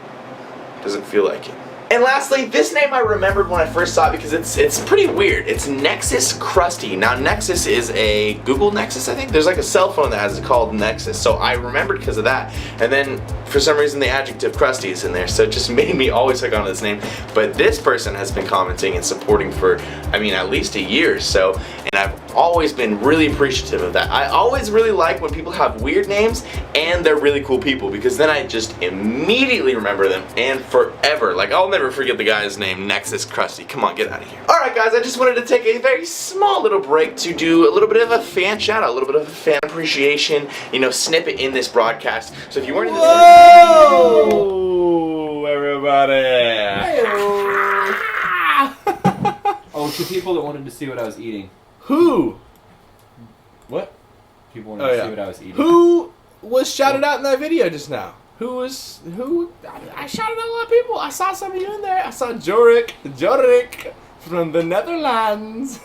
Doesn't feel like it. And lastly, this name I remembered when I first saw it because it's pretty weird. It's Nexus Krusty. Now Nexus is a Google Nexus, I think. There's like a cell phone that has it called Nexus. So I remembered because of that. And then for some reason the adjective Krusty is in there. So it just made me always hook on this name. But this person has been commenting and supporting for, I mean, at least a year or so. And I've always been really appreciative of that. I always really like when people have weird names and they're really cool people because then I just immediately remember them and forever. Like I'll never forget the guy's name, Nexus Krusty. Come on, get out of here. Alright guys, I just wanted to take a very small little break to do a little bit of a fan shout out, a little bit of a fan appreciation, snippet in this broadcast. So if you weren't in the Whoa, everybody. Oh, to people that wanted to see what I was eating. Who? What? People wanted to see what I was eating. Who was shouted out in that video just now? Who? I shouted out a lot of people. I saw some of you in there. I saw Jorik from the Netherlands.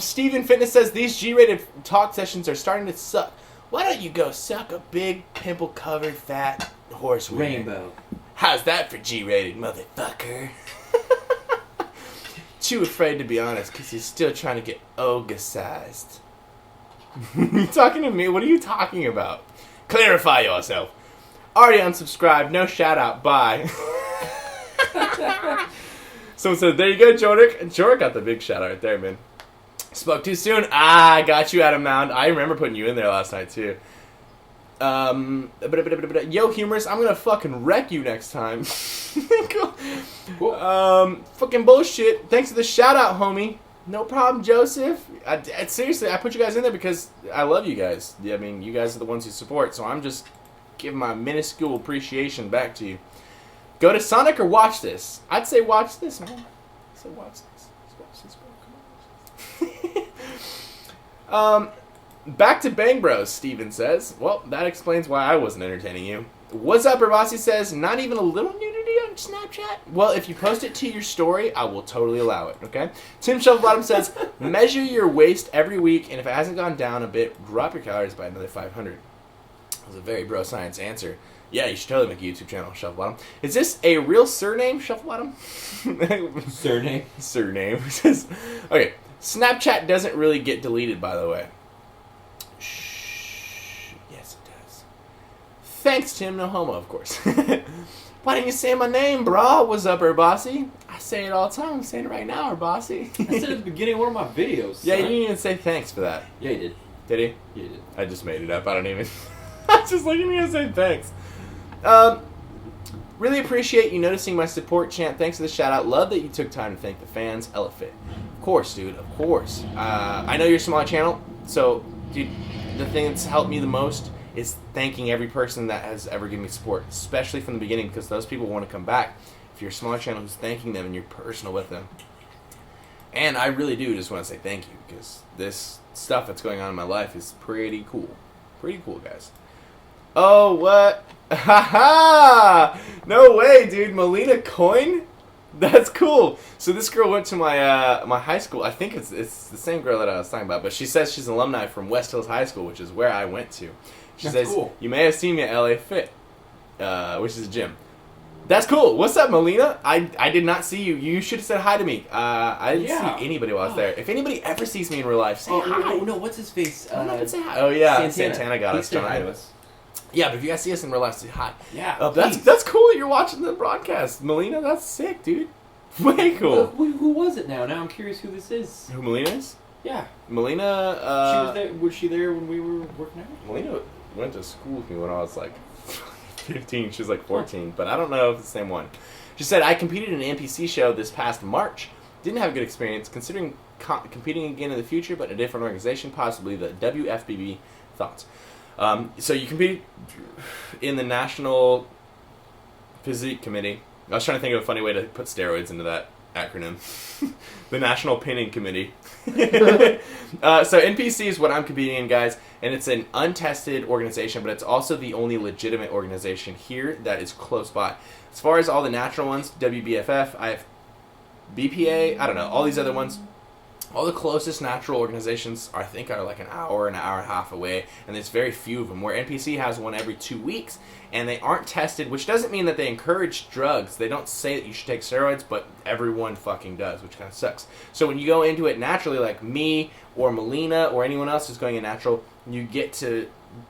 Steven Fitness says these G-rated talk sessions are starting to suck. Why don't you go suck a big pimple-covered fat horse Rainbow. How's that for G-rated, motherfucker? Too afraid to be honest, because he's still trying to get ogre-sized. You talking to me? What are you talking about? Clarify yourself. Already unsubscribed. No shout out. Bye. Someone said, there you go, Jorik. Jorik got the big shout out right there, man. Spoke too soon. I got you, Adam Mound. I remember putting you in there last night, too. Yo, Humorous, I'm gonna fucking wreck you next time. Cool. Fucking bullshit. Thanks for the shout out, homie. No problem, Joseph. Seriously, I put you guys in there because I love you guys. I mean, you guys are the ones who support, so I'm just giving my minuscule appreciation back to you. Go to Sonic or watch this. I'd say watch this, man. I'd say watch this. Let's watch this, bro. Come on. Back to Bang Bros, Steven says. Well, that explains why I wasn't entertaining you. What's up, Rabasi says, not even a little nudity on Snapchat? Well, if you post it to your story, I will totally allow it, okay? Tim Shufflebottom says, measure your waist every week, and if it hasn't gone down a bit, drop your calories by another 500. That was a very bro science answer. Yeah, you should totally make a YouTube channel, Shufflebottom. Is this a real surname, Shufflebottom? Surname? Surname. Okay, Snapchat doesn't really get deleted, by the way. Thanks, Tim. No homo, of course. Why didn't you say my name, brah? What's up, Bossy? I say it all the time. I'm saying it right now, Bossy. I said at the beginning of one of my videos. Yeah, you didn't even say thanks for that. Yeah, he did. Did he? Yeah, he did. I just made it up. I don't even... I was just looking at you and saying thanks. Really appreciate you noticing my support chant. Thanks for the shout-out. Love that you took time to thank the fans. Elephant. Of course, dude. Of course. I know you're a small channel, so, dude, the thing that's helped me the most is thanking every person that has ever given me support, especially from the beginning, because those people want to come back. If you're a smaller channel who's thanking them and you're personal with them. And I really do just want to say thank you, because this stuff that's going on in my life is pretty cool. Pretty cool, guys. Oh, what? Ha-ha! No way, dude. Melina Coin? That's cool. So this girl went to my my high school. I think it's the same girl that I was talking about, but she says she's an alumni from West Hills High School, which is where I went to. She That's says, cool. you may have seen me at LA Fit, which is a gym. That's cool. What's up, Melina? I did not see you. You should have said hi to me. I didn't see anybody while I was there. If anybody ever sees me in real life, say hi. No, what's his face? Come up and say hi. Oh, yeah. Santana. Santana got us Please say hi tonight. to us. Yeah, but if you guys see us in real life, say hi. Yeah, that's cool that you're watching the broadcast. Melina, that's sick, dude. Way cool. Who was it now? Now I'm curious who this is. Who Melina is? Yeah. Melina, She was there. Was she there when we were working out? Melina went to school with me when I was like 15. She was like 14, but I don't know if it's the same one. She said, I competed in an NPC show this past March. Didn't have a good experience, considering competing again in the future, but in a different organization, possibly the WFBB. Thoughts? So you competed in the National Physique Committee. I was trying to think of a funny way to put steroids into that acronym. The National Pinning Committee. So NPC is what I'm competing in, guys, and it's an untested organization, but it's also the only legitimate organization here that is close by. As far as all the natural ones, WBFF, I have BPA, I don't know, all these other ones, all the closest natural organizations I think are like an hour and a half away, and there's very few of them, where NPC has one every 2 weeks, and they aren't tested, which doesn't mean that they encourage drugs. They don't say that you should take steroids, but everyone fucking does, which kind of sucks. So when you go into it naturally, like me or Melina or anyone else who's going in natural, you get to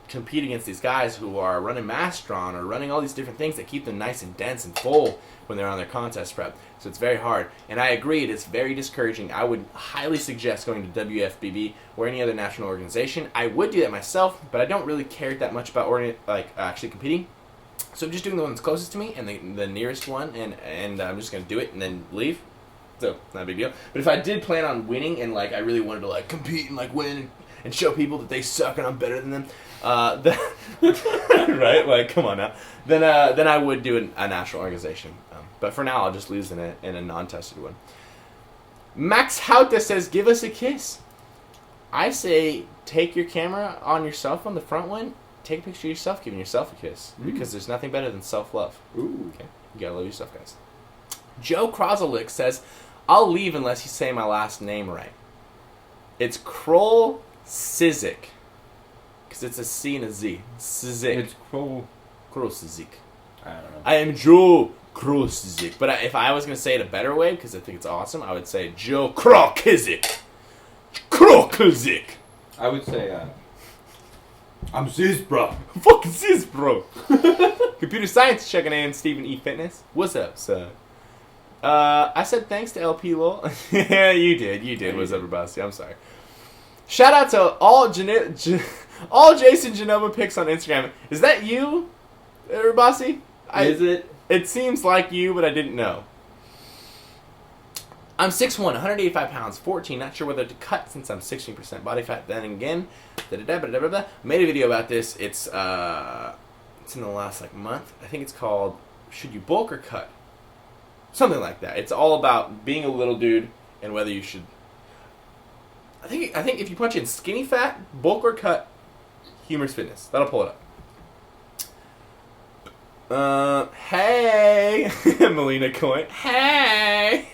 compete against these guys who are running Mastron or running all these different things that keep them nice and dense and full when they're on their contest prep. So it's very hard. And I agree, it's very discouraging. I would highly suggest going to WFBB or any other national organization. I would do that myself, but I don't really care that much about actually competing. So I'm just doing the one that's closest to me and the nearest one, and I'm just going to do it and then leave. So, not a big deal. But if I did plan on winning and like I really wanted to like compete and like win and show people that they suck and I'm better than them, right? Like, come on now. Then I would do a national organization. But for now, I'll just lose in a non-tested one. Max Hauta says, give us a kiss. I say, take your camera on yourself on the front one, take a picture of yourself giving yourself a kiss. Because there's nothing better than self-love. Ooh. Okay? You gotta love yourself, guys. Joe Krozalik says, I'll leave unless you say my last name right. It's Kroll Sizik. Because it's a C and a Z. Sizik. It's cool. Kroll Sizik. I don't know. I am Joe Krosizik. But if I was going to say it a better way, because I think it's awesome, I would say Joe Krokizik. Krokizik. I would say, I'm Ziz, bro. Fucking Ziz, bro. Computer Science checking in. Stephen E. Fitness. What's up, sir? I said thanks to LP Lol. Yeah, you did. You did. What's up, Rabasi? I'm sorry. Shout out to all Jason Genova pics on Instagram. Is that you, Rabasi? Is it? It seems like you, but I didn't know. I'm 6'1", 185 pounds, 14. Not sure whether to cut since I'm 16% body fat. Then again, made a video about this. It's in the last month. I think it's called "Should You Bulk or Cut?" Something like that. It's all about being a little dude and whether you should. I think if you punch in skinny fat, bulk or cut, Humorous Fitness. That'll pull it up. Hey, Melina Coin. Hey.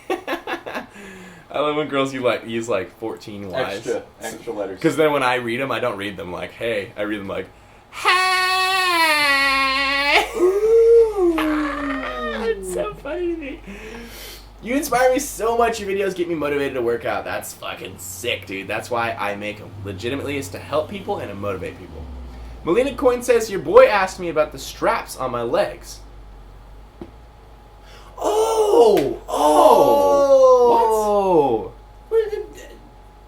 I love when girls use 14 Y's. Extra letters. Because then when I read them, I don't read them like hey. I read them like hey. It's so funny to me. You inspire me so much. Your videos get me motivated to work out. That's fucking sick, dude. That's why I make them. Legitimately, is to help people and to motivate people. Melina Coin says, your boy asked me about the straps on my legs. Oh!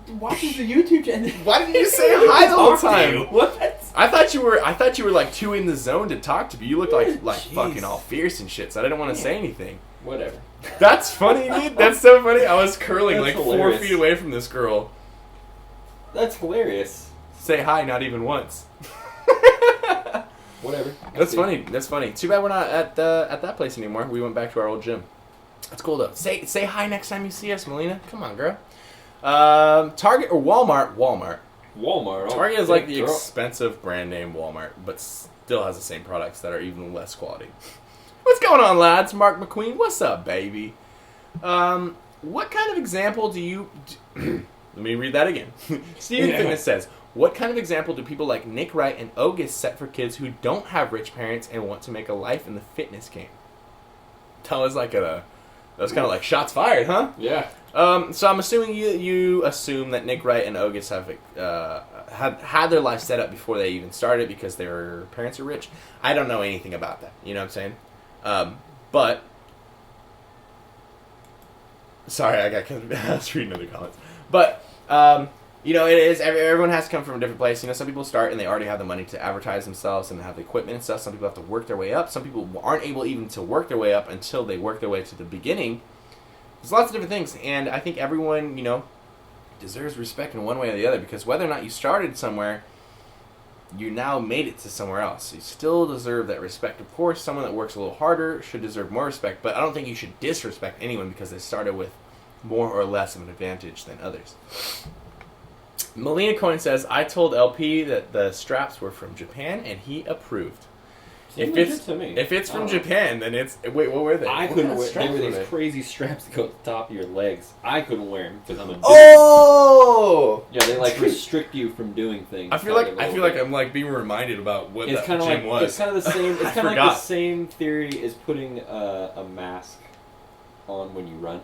What? Watches the YouTube channel. Why didn't you say hi the whole time? What? I thought you were too in the zone to talk to me. You looked like fucking all fierce and shit, so I didn't want to say anything. Whatever. That's funny, dude. That's so funny. I was curling That's 4 hilarious. feet away from this girl. That's hilarious. Say hi, not even once. Whatever. That's funny. That's funny. Too bad we're not at that place anymore. We went back to our old gym. That's cool though. Say hi next time you see us, Melina. Come on, girl. Target or Walmart? Walmart. Target is like the expensive brand name Walmart, but still has the same products that are even less quality. What's going on, lads? Mark McQueen. What's up, baby? What kind of example do you... Let me read that again. Steven Fitness says, What kind of example do people like Nick Wright and Ogus set for kids who don't have rich parents and want to make a life in the fitness game? That was like that was kind of like shots fired, huh? Yeah. So I'm assuming you assume that Nick Wright and Ogus have had their life set up before they even started because their parents are rich. I don't know anything about that. You know what I'm saying? But sorry, I was reading other comments. But you know, it is everyone has to come from a different place. You know, some people start and they already have the money to advertise themselves and have the equipment and stuff. Some people have to work their way up. Some people aren't able even to work their way up until they work their way to the beginning. There's lots of different things, and I think everyone, you know, deserves respect in one way or the other, because whether or not you started somewhere, you now made it to somewhere else. You still deserve that respect. Of course, someone that works a little harder should deserve more respect, but I don't think you should disrespect anyone because they started with more or less of an advantage than others. Melina Coin says, I told LP that the straps were from Japan, and he approved. Seems legit to me. If it's from Japan, then it's... Wait, what were they? I What couldn't kind of wear. straps They were were these they? crazy straps that go to the top of your legs. I couldn't wear them because I'm a. Oh! Yeah, they like restrict you from doing things. I feel like I'm like being reminded about what It's that kind of gym like was. it's kind of the same. It's I kind of like forgot. the same theory as putting a mask on when you run.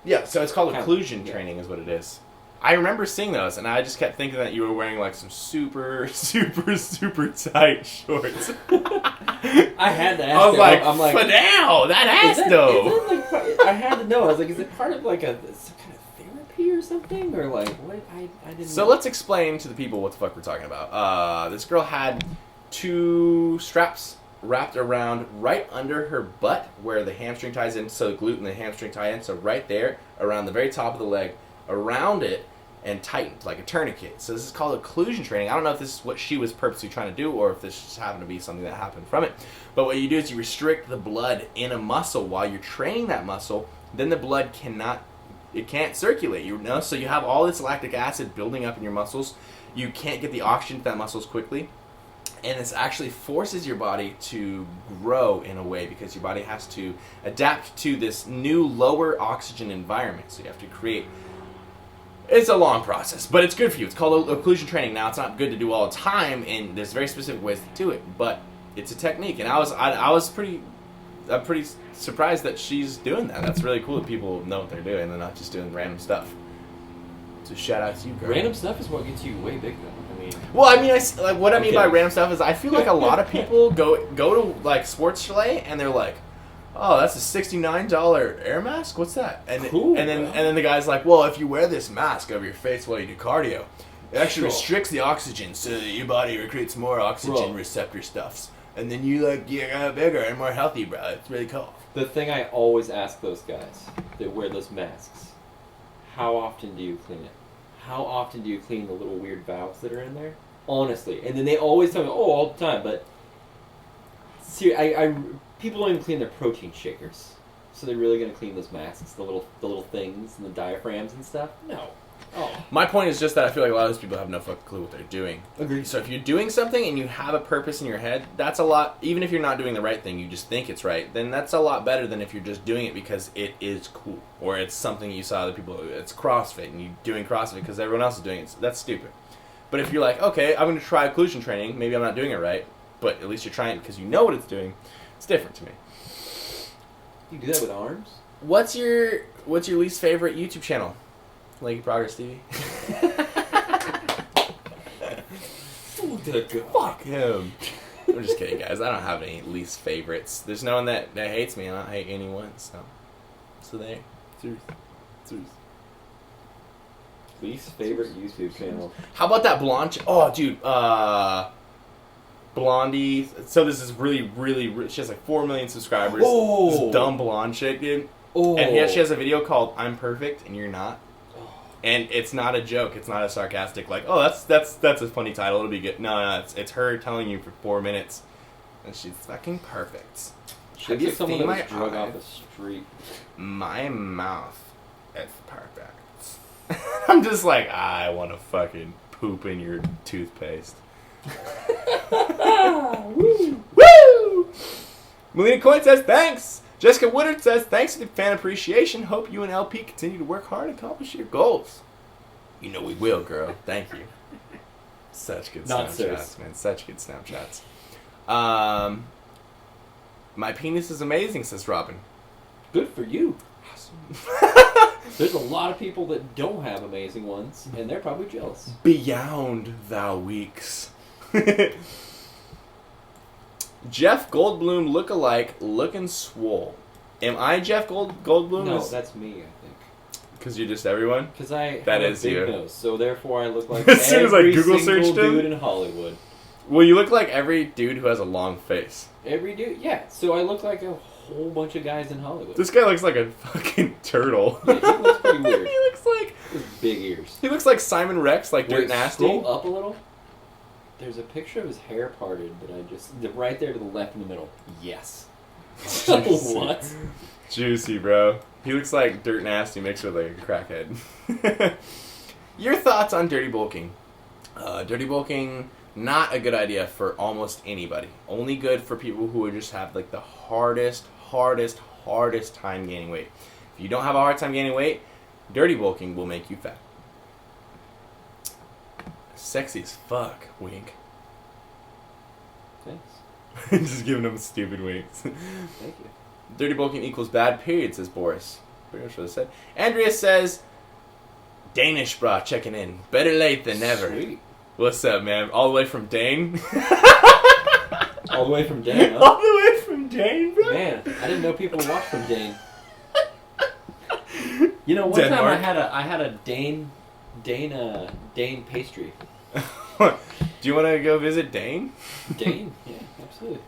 Yeah, so it's called Kind of, occlusion yeah. training is what it is. I remember seeing those, and I just kept thinking that you were wearing like some super, super, super tight shorts. I had to ask. I was him. like, I'm like, "Fidel, that is ass that, though." is that like, I had to know. I was like, is it part of like some kind of therapy or something, or like what? I didn't. So know. let's explain to the people what the fuck we're talking about. This girl had 2 straps wrapped around right under her butt where the hamstring ties in, so the glute and the hamstring tie in, so right there around the very top of the leg, around it, and tightened like a tourniquet. So this is called occlusion training. I don't know if this is what she was purposely trying to do or if this just happened to be something that happened from it. But what you do is you restrict the blood in a muscle while you're training that muscle. Then the blood can't circulate. You know, so you have all this lactic acid building up in your muscles. You can't get the oxygen to that muscles quickly. And this actually forces your body to grow in a way because your body has to adapt to this new lower oxygen environment. So you have to create... It's a long process, but it's good for you. It's called occlusion training. Now, it's not good to do all the time, and there's very specific ways to do it, but it's a technique. And I'm pretty surprised that she's doing that. That's really cool that people know what they're doing and they're not just doing random stuff. So shout out to you, girl. random stuff is what gets you way big, though. I mean, Well, I mean, what I mean by Okay. random stuff is I feel like a lot of people go to like sports chalet and they're like, "Oh, that's a $69 air mask. What's that?" And Cool, and then bro. and then the guy's like, "Well, if you wear this mask over your face while you do cardio, it actually Sure. restricts the oxygen so that your body recruits more oxygen Bro. receptor stuffs, and then you get bigger and more healthy, bro. It's really cool." the thing I always ask those guys that wear those masks: how often do you clean it? How often do you clean the little weird valves that are in there? Honestly, and then they always tell me, "Oh, all the time." But see, people don't even clean their protein shakers, so they're really gonna clean those masks, the little things and the diaphragms and stuff? No. Oh, My point is just that I feel like a lot of those people have no fucking clue what they're doing. agreed. So if you're doing something and you have a purpose in your head, that's a lot. Even if you're not doing the right thing, you just think it's right, then that's a lot better than if you're just doing it because it is cool. Or it's something you saw other people, it's CrossFit, and you're doing CrossFit because everyone else is doing it. That's stupid. But if you're like, okay, I'm going to try occlusion training, maybe I'm not doing it right, but at least you're trying because you know what it's doing, it's different to me. You do that with arms? What's your least favorite YouTube channel? Lanky Progress TV. Fuck him. I'm just kidding, guys. I don't have any least favorites. There's no one that hates me, and I don't hate anyone. So there. Truth. Least favorite YouTube channel? How about that blonde? Oh, dude. Blondie. So this is really. She has like 4 million subscribers. Oh. This dumb blonde chick, dude. Oh. And she has a video called "I'm Perfect and You're Not." And it's not a joke. It's not a sarcastic like, "Oh, that's a funny title. It'll be good." No, it's her telling you for 4 minutes, and she's fucking perfect. She Have looks you like someone seen that was my drug eye? off the street. My mouth is perfect. I'm just like, I want to fucking poop in your toothpaste. Woo! Woo! Melina Coin says thanks. Jessica Woodard says thanks for the fan appreciation. Hope you and LP continue to work hard and accomplish your goals. You know we will, girl. Thank you. Such good Not Snapchats, serious. man. Such good Snapchats. My penis is amazing, says Robin. Good for you. There's a lot of people that don't have amazing ones, and they're probably jealous. Beyond thou weeks. Jeff Goldblum look-alike, looking swole. Am I Jeff Goldblum? No, that's me, I think. Because you're just everyone? Because I That have is a big you. nose, so therefore I look like As soon as I every Google single searched him? dude in Hollywood. Well, you look like every dude who has a long face. Every dude, yeah. So I look like a whole bunch of guys in Hollywood. This guy looks like a fucking turtle. Yeah, he looks pretty weird. He looks like... With big ears. He looks like Simon Rex, like Dirt Wait, Nasty. Scroll up a little. There's a picture of his hair parted that I just... right there to the left in the middle. Yes. Juicy. What? Juicy, bro. He looks like Dirt Nasty mixed with like a crackhead. Your thoughts on dirty bulking? Dirty bulking, not a good idea for almost anybody. Only good for people who would just have like the hardest time gaining weight. If you don't have a hard time gaining weight, dirty bulking will make you fat. Sexy as fuck, wink. Thanks. Just giving him stupid winks. Thank you. Dirty bulking equals bad period, says Boris. Pretty much what I said. Andrea says, Danish bra checking in. Better late than never. Sweet. What's up, man? All the way from Dane? All the way from Dane, huh? All the way from Dane, bro? Man, I didn't know people watched from Dane. You know, one Denmark. time I had a Dane pastry. Do you want to go visit Dane? Dane? Yeah, absolutely.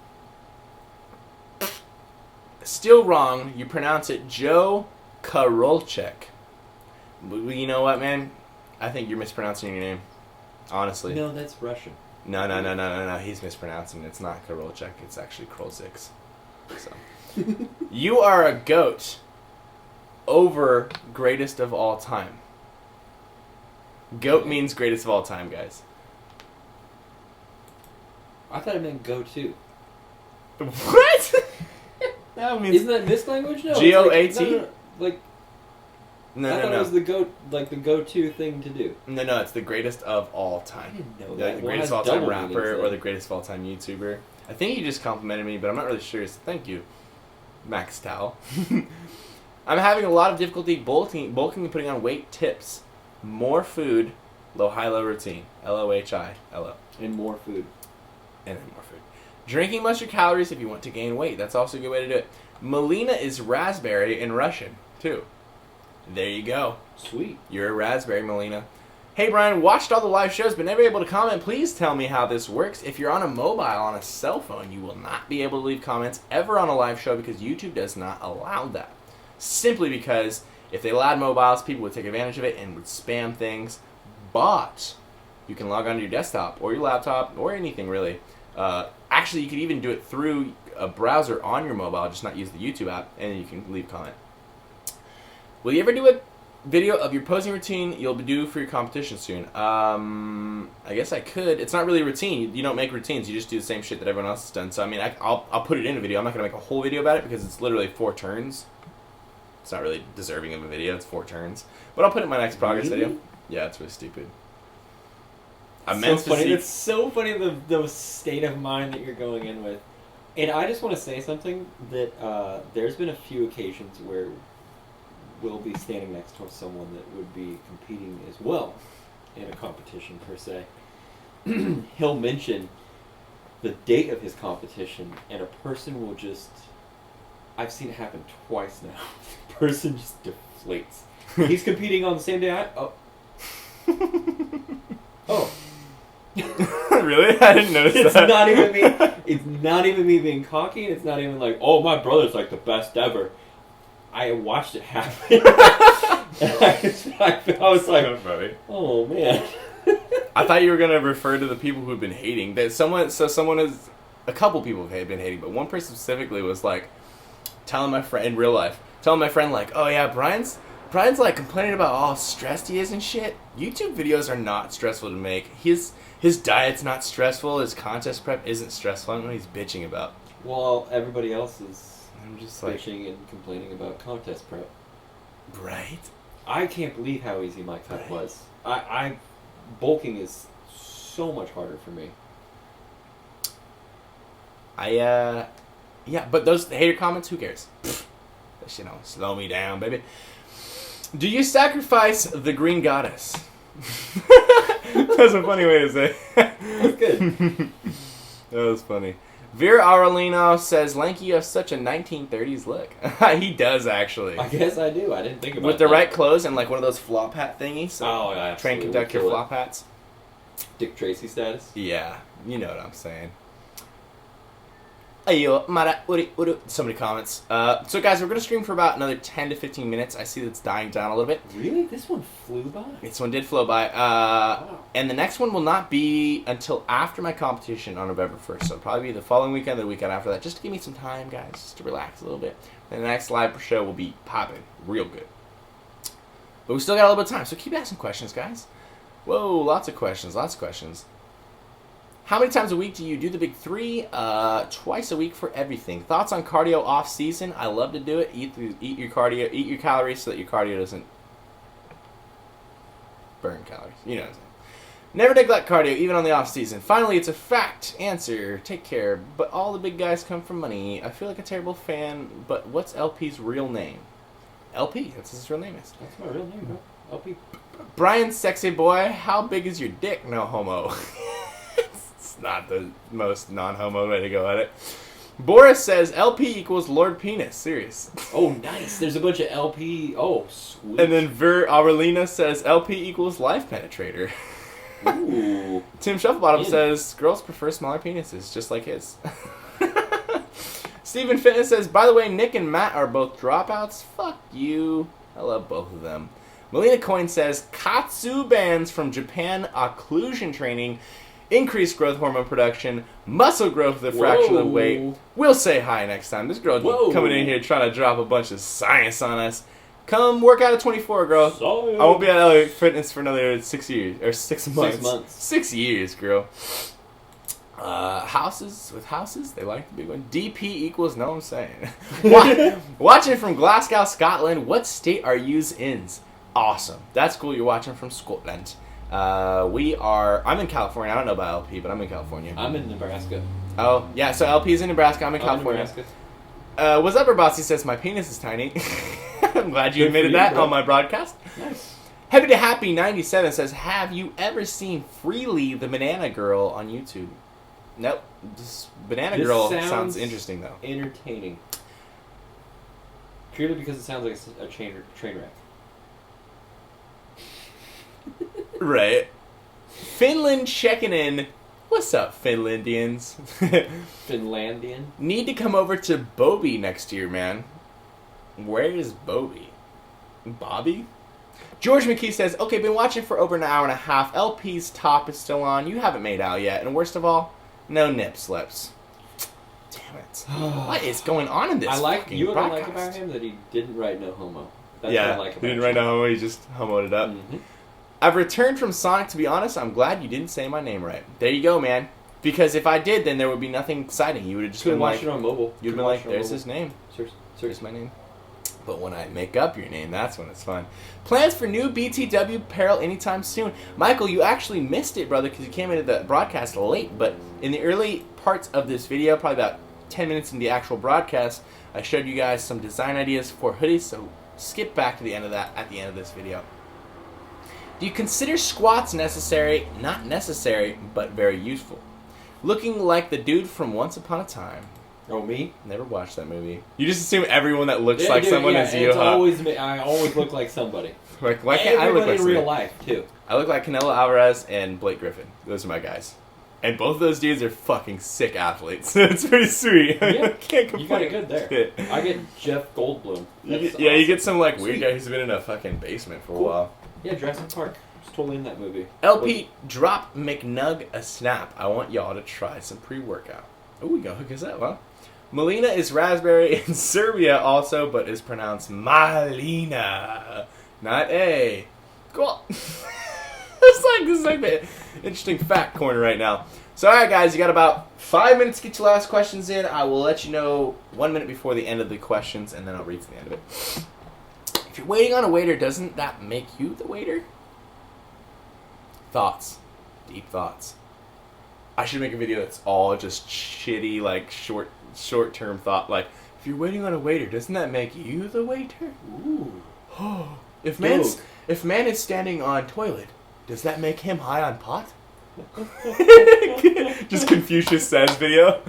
Still wrong. You pronounce it Joe Karolchek. You know what, man? I think you're mispronouncing your name. Honestly. No, that's Russian. No. He's mispronouncing it. It's not Karolchek. It's actually Krolzik. So. You are a goat over greatest of all time. Goat means greatest of all time, guys. I thought it meant go to. What? That means Isn't that this language? No. it's G-O-A-T? Like, no, I no, thought no. it was the go-to thing to do. No, it's the greatest of all I time. didn't know Like that. the Well, greatest it of has all time double rapper meanings or then. the greatest of all time YouTuber. I think he just complimented me, but I'm not really sure. So thank you, Max Towel. I'm having a lot of difficulty bulking and putting on weight. Tips: more food, high-low routine. LOHI. And more food. And then more food. Drinking must your calories if you want to gain weight. That's also a good way to do it. Melina is raspberry in Russian, too. There you go. Sweet. You're a raspberry, Melina. Hey, Brian, watched all the live shows, but never able to comment. Please tell me how this works. If you're on a mobile, on a cell phone, you will not be able to leave comments ever on a live show because YouTube does not allow that. Simply because if they allowed mobiles, people would take advantage of it and would spam things. But you can log onto your desktop or your laptop or anything, really. Actually, you could even do it through a browser on your mobile, just not use the YouTube app, and you can leave a comment. Will you ever do a video of your posing routine you'll be due for your competition soon? I guess I could. It's not really a routine. You don't make routines. You just do the same shit that everyone else has done. So, I mean, I'll put it in a video. I'm not going to make a whole video about it because it's literally 4 turns. It's not really deserving of a video. It's 4 turns. But I'll put it in my next progress video. Yeah, it's really stupid. So funny. It's so funny the state of mind that you're going in with. And I just want to say something that there's been a few occasions where we'll be standing next to someone that would be competing as well in a competition per se. He'll mention the date of his competition, and a person will just... I've seen it happen twice now. The person just deflates. He's competing on the same day Oh. Really? I didn't notice It's that. not even me. It's not even me being cocky, and it's not even like, oh, my brother's like the best ever. I watched it happen. And I was like, So funny. oh man. I thought you were gonna refer to the people who've been hating. That a couple people have been hating, but one person specifically was like telling my friend like, oh yeah, Brian's like complaining about how stressed he is and shit. YouTube videos are not stressful to make. His diet's not stressful. His contest prep isn't stressful. I don't know what he's bitching about. Well, everybody else is I'm just like, bitching and complaining about contest prep. right? I can't believe how easy my cut Right. was. Bulking is so much harder for me. Yeah, but those hater comments, who cares? That shit don't slow me down, baby. Do you sacrifice the green goddess? That's a funny way to say it. That's good. That was funny. Vera Aurelino says, Lanky, you have such a 1930s look. He does, actually. I guess I do. I didn't think about With that. the right clothes and like one of those flop hat thingies. So Oh, yeah. train conductor flop hats. Dick Tracy status. Yeah, you know what I'm saying. Ayo, mara, uri, uru. So many comments. So guys, we're going to stream for about another 10 to 15 minutes. I see that it's dying down a little bit. Really? This one flew by. This one did flow by. Wow. And the next one will not be until after my competition on November 1st. So it'll probably be the following weekend or the weekend after that. Just to give me some time, guys, just to relax a little bit. And the next live show will be popping real good. But we still got a little bit of time, so keep asking questions, guys. Whoa, lots of questions, lots of questions. How many times a week do you do the big three? Twice a week for everything. Thoughts on cardio off season? I love to do it. Eat your cardio, eat your calories so that your cardio doesn't burn calories. You know what I'm saying. Never neglect cardio, even on the off season. Finally, it's a fact. Answer. Take care. But all the big guys come from money. I feel like a terrible fan. But what's LP's real name? LP. That's his real name is. That's my real name, bro. LP. Brian, sexy boy. How big is your dick? No homo. It's not the most non-homo way to go at it. Boris says LP equals Lord Penis. Serious. Oh, nice. There's a bunch of LP. Oh, sweet. And then Ver Aurelina says LP equals Life Penetrator. Ooh. Tim Shufflebottom In. says girls prefer smaller penises, just like his. Stephen Fitness says, by the way, Nick and Matt are both dropouts. Fuck you. I love both of them. Melina Coin says, Katsu bands from Japan occlusion training, increased growth hormone production, muscle growth with a fraction of the weight. We'll say hi next time. This girl coming in here trying to drop a bunch of science on us. Come work out at 24, girl. Science. I won't be at LA Fitness for another 6 years. Or 6 months. 6 months. 6 years, girl. Houses, they like the big one. DP equals, no, I'm saying. Watching from Glasgow, Scotland. What state are yous in? Awesome. That's cool. You're watching from Scotland. I'm in California. I don't know about LP, but I'm in California. I'm in Nebraska. Oh, yeah. So LP's in Nebraska. I'm in California. What's up, Rabasi says, my penis is tiny. I'm glad you admitted that on my broadcast. Nice. Heavy to Happy 97 says, have you ever seen Freely the Banana Girl on YouTube? Nope. This Banana Girl sounds interesting, though. Entertaining. Purely because it sounds like a train wreck. Right. Finland checking in. What's up, Finlandians? Finlandian? Need to come over to Bobby next year, man. Where is Bobby? Bobby? George McKee says, okay, been watching for over an hour and a half. LP's top is still on. You haven't made out yet. And worst of all, no nip slips. Damn it. What is going on in this fucking you know what I broadcast? like about him? That he didn't write no homo. That's Yeah, what I like about he didn't him. write no homo, he just homoed it up. Mm-hmm. I've returned from Sonic, to be honest. I'm glad you didn't say my name right. There you go, man. Because if I did, then there would be nothing exciting. You would have just Couldn't been watch like, it on mobile. you'd been like, there's his name. Seriously. Here's my name. But when I make up your name, that's when it's fun. Plans for new BTW apparel anytime soon. Michael, you actually missed it, brother, because you came into the broadcast late. But in the early parts of this video, probably about 10 minutes into the actual broadcast, I showed you guys some design ideas for hoodies. So skip back to the end of that at the end of this video. Do you consider squats necessary? Not necessary, but very useful. Looking like the dude from Once Upon a Time. Oh, me? Never watched that movie. You just assume everyone that looks Yeah, like dude, someone yeah, is you, it's huh? always me. I always look like somebody. Like, why can't I look Everybody like in real somebody? life, too. I look like Canelo Alvarez and Blake Griffin. Those are my guys. And both of those dudes are fucking sick athletes. It's pretty sweet. Yeah, Can't complain. you got it good there. Shit. I get Jeff Goldblum. You That's get awesome. some like weird Sweet. guy who's been in a fucking basement for a while. Yeah, Jurassic Park. I was totally in that movie. LP, drop McNug a snap. I want y'all to try some pre-workout. Oh, we go hook us up, huh? Melina is raspberry in Serbia also, but is pronounced Malina, not A. Cool. This is like the interesting fact corner right now. So, alright guys, you got about 5 minutes to get your last questions in. I will let you know 1 minute before the end of the questions, and then I'll read to the end of it. If you're waiting on a waiter, doesn't that make you the waiter? Thoughts. Deep thoughts. I should make a video that's all just shitty, like short-term thought. Like, if you're waiting on a waiter, doesn't that make you the waiter? Ooh. If Dope. man is standing on toilet, does that make him high on pot? Just Confucius Says video.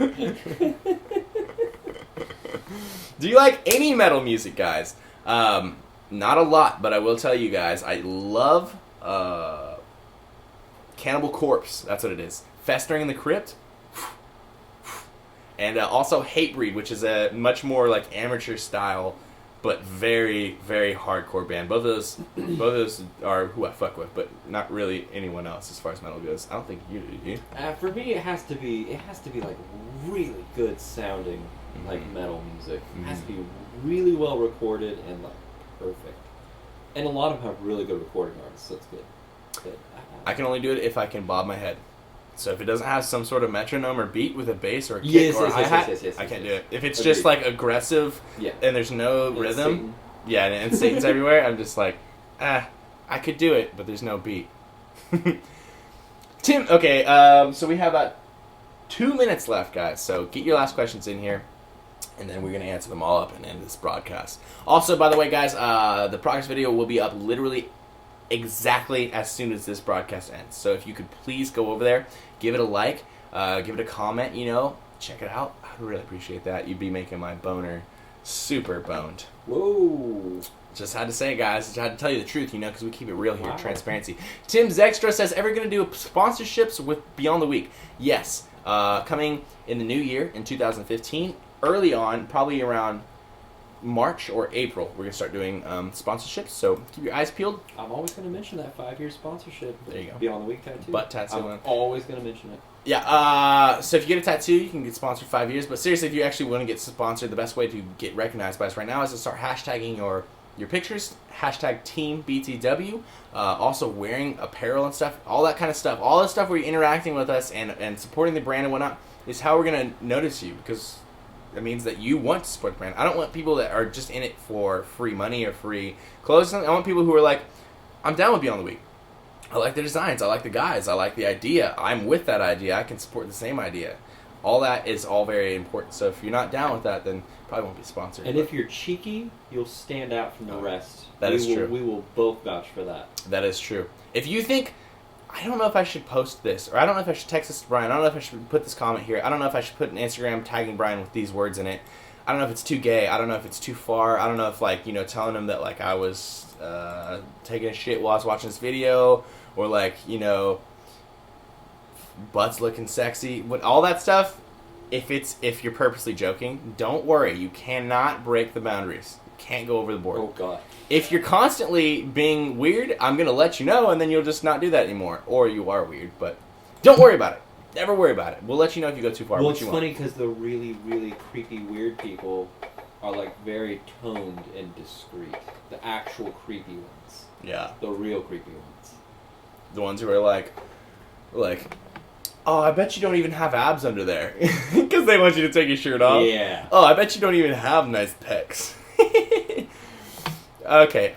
Do you like any metal music, guys? Not a lot, but I will tell you guys, I love Cannibal Corpse. That's what it is. Festering in the Crypt. And also Hatebreed, which is a much more like amateur style, but very, very hardcore band. Both of those are who I fuck with, but not really anyone else as far as metal goes. I don't think you do. You? For me, it has to be like really good sounding, like metal music. It has to be really well recorded and like perfect. And a lot of them have really good recording artists, so it's good. But, I can only do it if I can bob my head. So if it doesn't have some sort of metronome or beat with a bass or a kick Yes, or a yes, hi-hat, yes, I can't do yes. it. If it's Agreed. just like aggressive and there's no And rhythm, Satan. yeah, and Satan's everywhere, I'm just like, I could do it, but there's no beat. Tim, okay, so we have about 2 minutes left, guys. So get your last questions in here, and then we're going to answer them all up and end this broadcast. Also, by the way, guys, the progress video will be up literally exactly as soon as this broadcast ends. So if you could please go over there, give it a like, give it a comment, check it out. I'd really appreciate that. You'd be making my boner super boned. Whoa. Just had to say it, guys. Just had to tell you the truth, because we keep it real here. Wow. Transparency. Tim Zextra says, ever going to do sponsorships with Beyond the Week? Yes. Coming in the new year, in 2015, early on, probably around March or April, we're going to start doing sponsorships, so keep your eyes peeled. I'm always going to mention that 5-year sponsorship. There you go. Beyond the Week tattoo. Butt tattoo. I'm always going to mention it. Yeah, so if you get a tattoo, you can get sponsored 5 years, but seriously, if you actually want to get sponsored, the best way to get recognized by us right now is to start hashtagging your pictures, hashtag Team BTW, also wearing apparel and stuff, all that kind of stuff, all the stuff where you're interacting with us and supporting the brand and whatnot is how we're going to notice you, because that means that you want to support the brand. I don't want people that are just in it for free money or free clothes. I want people who are like, I'm down with Beyond the Week. I like the designs. I like the guys. I like the idea. I'm with that idea. I can support the same idea. All that is all very important. So if you're not down with that, then probably won't be sponsored. And if you're cheeky, you'll stand out from the rest. That is true. We will both vouch for that. That is true. If you think, I don't know if I should post this, or I don't know if I should text this to Brian, I don't know if I should put this comment here, I don't know if I should put an Instagram tagging Brian with these words in it, I don't know if it's too gay, I don't know if it's too far, I don't know if, telling him that, I was taking a shit while I was watching this video, or, butts looking sexy, all that stuff, if you're purposely joking, don't worry, you cannot break the boundaries. You can't go over the board. Oh, God. If you're constantly being weird, I'm going to let you know, and then you'll just not do that anymore. Or you are weird, but don't worry about it. Never worry about it. We'll let you know if you go too far. Well, it's funny because the really, really creepy weird people are, very toned and discreet. The actual creepy ones. Yeah. The real creepy ones. The ones who are like, oh, I bet you don't even have abs under there. Because they want you to take your shirt off. Yeah. Oh, I bet you don't even have nice pecs. Okay,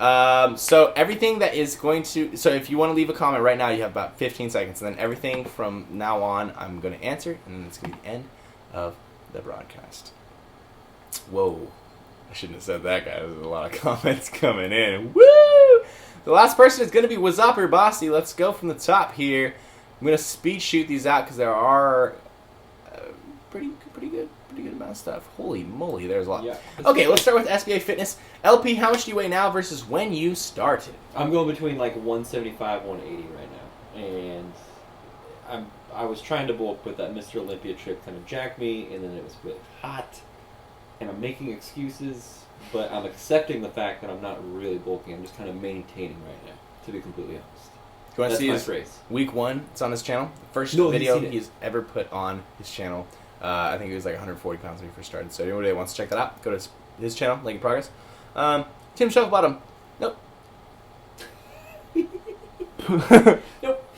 so everything that is going to... So if you want to leave a comment right now, you have about 15 seconds. And then everything from now on, I'm going to answer. And then it's going to be the end of the broadcast. Whoa. I shouldn't have said that, guys. There's a lot of comments coming in. Woo! The last person is going to be Wazopper Bossy. Let's go from the top here. I'm going to speed shoot these out because there are pretty good amount of stuff. Holy moly, there's a lot. Yeah. Okay, let's start with SBA Fitness. LP, how much do you weigh now versus when you started? I'm going between 175, 180 right now. And I was trying to bulk, but that Mr. Olympia trip kind of jacked me, and then it was really hot. And I'm making excuses, but I'm accepting the fact that I'm not really bulking. I'm just kind of maintaining right now, to be completely honest. You want to see my his phrase. week 1? It's on his channel. The first No, video he's ever put on his channel. I think he was 140 pounds when he first started. So anybody that wants to check that out, go to his channel, link in progress. Tim Shufflebottom. Nope. Nope.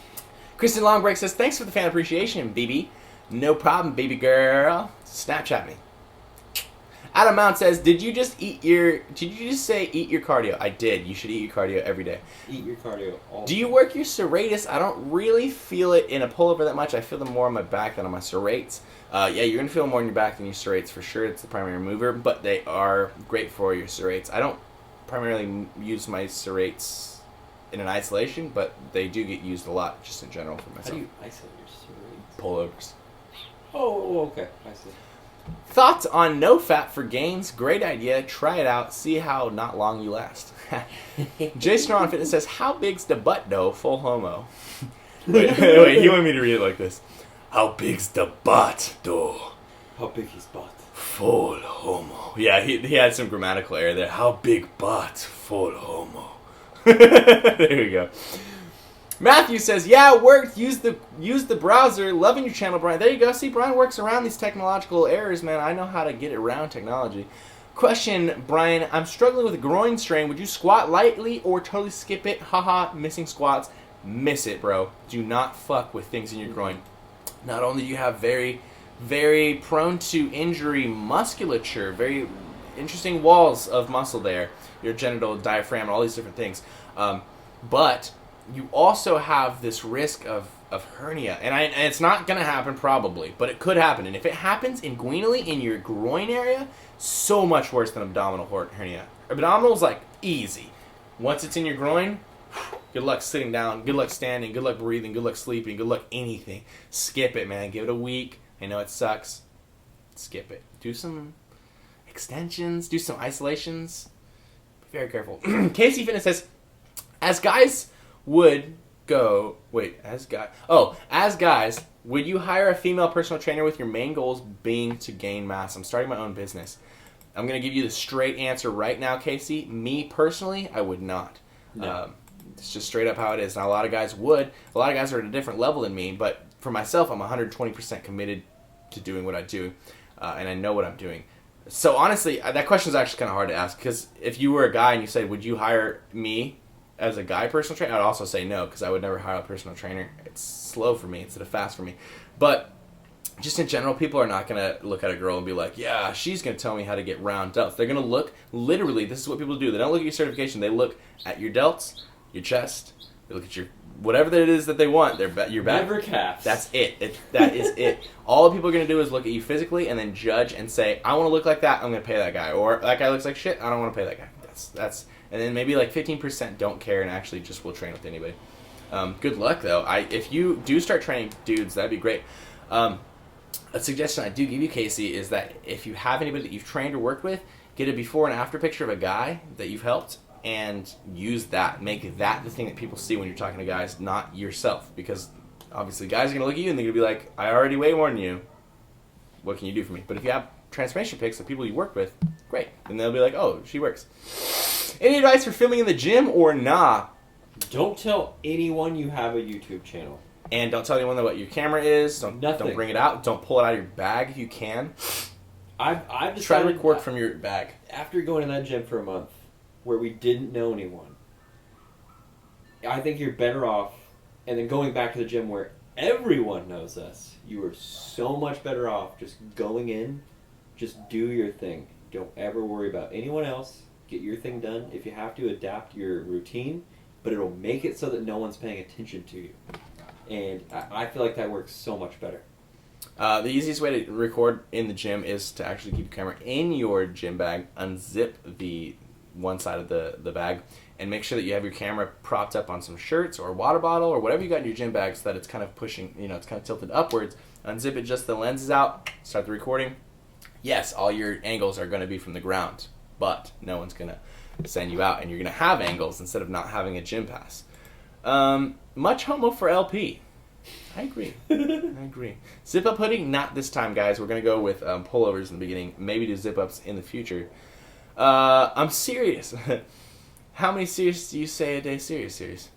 Kristen Longbreak says, thanks for the fan appreciation, BB. No problem, baby girl. Snapchat me. Adam Mount says, Did you just say eat your cardio? I did. You should eat your cardio every day. Eat your cardio all Do you work your serratus? I don't really feel it in a pullover that much. I feel them more on my back than on my serrates. Yeah, you're going to feel more on your back than your serrates for sure. It's the primary mover, but they are great for your serrates. I don't primarily use my serrates in an isolation, but they do get used a lot just in general for myself. How do you isolate your serrates? Pullovers. Oh, okay. I see. Thoughts on no fat for gains? Great idea. Try it out. See how not long you last. Jason on Fitness says, How big's the butt though? Full homo. wait, he wanted me to read it like this. How big's the butt though? How big his butt? Full homo. Yeah, he had some grammatical error there. How big butt? Full homo. There we go. Matthew says, yeah, it worked. Use the browser. Loving your channel, Brian. There you go. See, Brian works around these technological errors, man. I know how to get around technology. Question, Brian. I'm struggling with a groin strain. Would you squat lightly or totally skip it? Haha, missing squats. Miss it, bro. Do not fuck with things in your groin. Not only do you have very, very prone to injury musculature, very interesting walls of muscle there, your genital diaphragm, all these different things, but you also have this risk of hernia, and it's not going to happen probably, but it could happen. And if it happens inguinally in your groin area, so much worse than abdominal hernia. Abdominal is like easy. Once it's in your groin, good luck sitting down, good luck standing, good luck breathing, good luck sleeping, good luck anything. Skip it, man. Give it a week. I know it sucks. Skip it. Do some extensions, do some isolations. Be very careful. Casey Fitness says, as guys, would you hire a female personal trainer with your main goals being to gain mass? I'm starting my own business. I'm going to give you the straight answer right now, Casey. Me, personally, I would not. No. It's just straight up how it is. Now, a lot of guys would. A lot of guys are at a different level than me, but for myself, I'm 120% committed to doing what I do, and I know what I'm doing. So, honestly, that question is actually kind of hard to ask, because if you were a guy and you said, would you hire me as a guy personal trainer, I'd also say no, because I would never hire a personal trainer. It's slow for me instead of fast for me. But just in general, people are not going to look at a girl and be like, yeah, she's going to tell me how to get round delts. They're going to look, literally, this is what people do. They don't look at your certification. They look at your delts, your chest. They look at your, whatever that is that they want. Your back. Never calves. That's it. That is it. All people are going to do is look at you physically and then judge and say, I want to look like that, I'm going to pay that guy. Or that guy looks like shit, I don't want to pay that guy. That's and then maybe like 15% don't care and actually just will train with anybody. Good luck, though. If you do start training dudes, that'd be great. A suggestion I do give you, Casey, is that if you have anybody that you've trained or worked with, get a before and after picture of a guy that you've helped and use that. Make that the thing that people see when you're talking to guys, not yourself. Because obviously guys are going to look at you and they're going to be like, I already weigh more than you. What can you do for me? But if you have transformation pics of people you work with, great. Then they'll be like, oh, she works. Any advice for filming in the gym or nah? Don't tell anyone you have a YouTube channel. And don't tell anyone what your camera is. Don't bring it out. Don't pull it out of your bag if you can. I've decided, try to record from your bag. After going to that gym for a month, where we didn't know anyone, I think you're better off, and then going back to the gym where everyone knows us, you are so much better off just going in, just do your thing. Don't ever worry about anyone else. Get your thing done. If you have to, adapt your routine, but it'll make it so that no one's paying attention to you. And I feel like that works so much better. The easiest way to record in the gym is to actually keep your camera in your gym bag, unzip the one side of the bag, and make sure that you have your camera propped up on some shirts or a water bottle or whatever you got in your gym bag so that it's kind of pushing, it's kind of tilted upwards. Unzip it, just the lenses out, start the recording. Yes, all your angles are going to be from the ground, but no one's going to send you out, and you're going to have angles instead of not having a gym pass. Much homo for LP. I agree. I agree. Zip-up hoodie? Not this time, guys. We're going to go with pullovers in the beginning. Maybe do zip-ups in the future. I'm serious. How many serious do you say a day? Serious.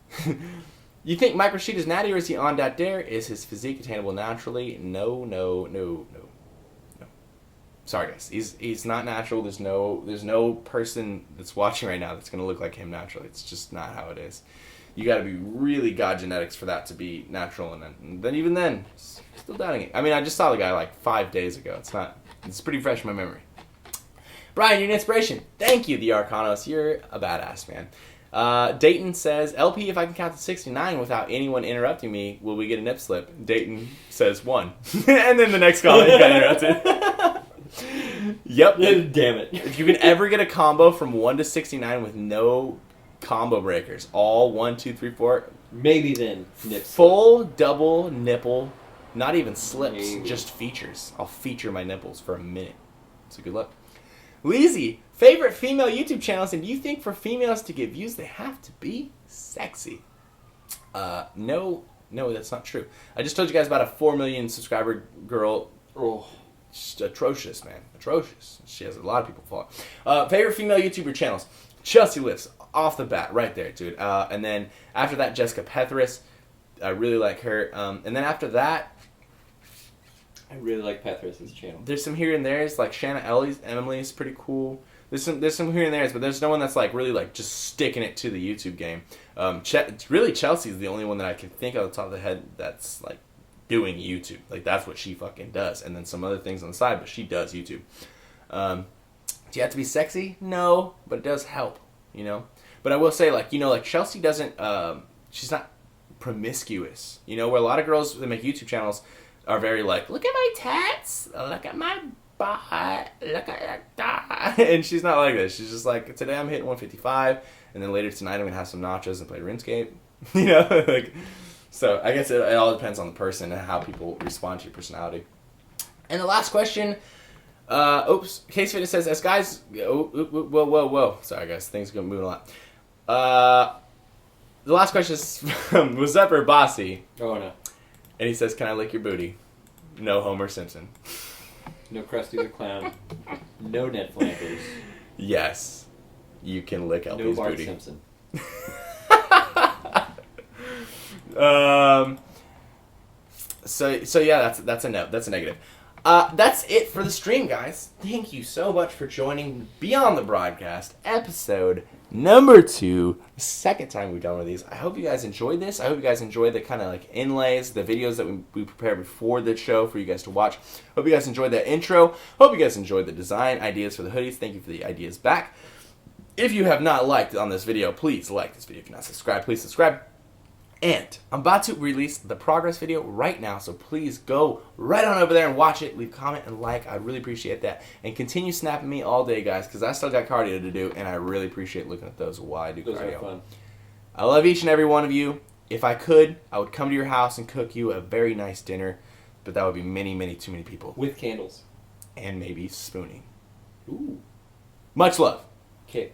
You think Micro Sheet is natty, or is he on that dare? Is his physique attainable naturally? No. Sorry, guys. He's not natural. There's no person that's watching right now that's going to look like him naturally. It's just not how it is. You got to be really god genetics for that to be natural, and then even then, still doubting it. I mean, I just saw the guy like 5 days ago. It's pretty fresh in my memory. Brian, you're an inspiration. Thank you, the Arcanos. You're a badass, man. Dayton says, LP, if I can count to 69 without anyone interrupting me, will we get a nip slip? Dayton says 1. And then the next comment got interrupted. Yep. Damn it. If you can ever get a combo from 1 to 69 with no combo breakers, all 1, 2, 3, 4. Maybe then nips. Full double nipple, not even slips, Maybe. just features. I'll feature my nipples for a minute. So good luck. Leezy, favorite female YouTube channels, and do you think for females to get views they have to be sexy? No, that's not true. I just told you guys about a 4 million subscriber girl. Oh. Just atrocious, man. Atrocious. She has a lot of people follow. Favorite female YouTuber channels. Chelsea Lifts, off the bat, right there, dude. And then after that, Jessica Pethris. I really like her. And then after that, I really like Pethris' channel. there's some here and there's, like Shanna Emily's pretty cool. There's some here and there's, but there's no one that's like really like just sticking it to the YouTube game. Really, Chelsea's the only one that I can think of off the top of the head that's like doing YouTube. Like that's what she fucking does, and then some other things on the side, but she does YouTube. Do you have to be sexy? No, but it does help, you know. But I will say, like, you know, like Chelsea doesn't. She's not promiscuous, you know. Where a lot of girls that make YouTube channels are very like, look at my tats, look at my butt, look at that. And she's not like this. She's just like, today I'm hitting 155, and then later tonight I'm gonna have some nachos and play RuneScape. You know, like. So I guess it all depends on the person and how people respond to your personality. And the last question. Case Fitness says, as guys, whoa. Sorry guys, things are moving a lot. The last question is from Wazepper Bossy. Oh no. And he says, can I lick your booty? No Homer Simpson. No Krusty the Clown. No Ned Flanders. Yes, you can lick No LP's Bart booty. Simpson. So yeah, that's a no. That's a negative. That's it for the stream, guys. Thank you so much for joining Beyond the Broadcast, episode number 2. The second time we've done one of these. I hope you guys enjoyed this. I hope you guys enjoyed the kind of like inlays, the videos that we prepared before the show for you guys to watch. Hope you guys enjoyed that intro. Hope you guys enjoyed the design ideas for the hoodies. Thank you for the ideas back. If you have not liked on this video, please like this video. If you're not subscribed, please subscribe. And I'm about to release the progress video right now, so please go right on over there and watch it. Leave a comment and like. I really appreciate that. And continue snapping me all day, guys, because I still got cardio to do, and I really appreciate looking at those while I do Those cardio. are fun. I love each and every one of you. If I could, I would come to your house and cook you a very nice dinner, but that would be many, too many people. With candles. And maybe spooning. Ooh. Much love. Okay.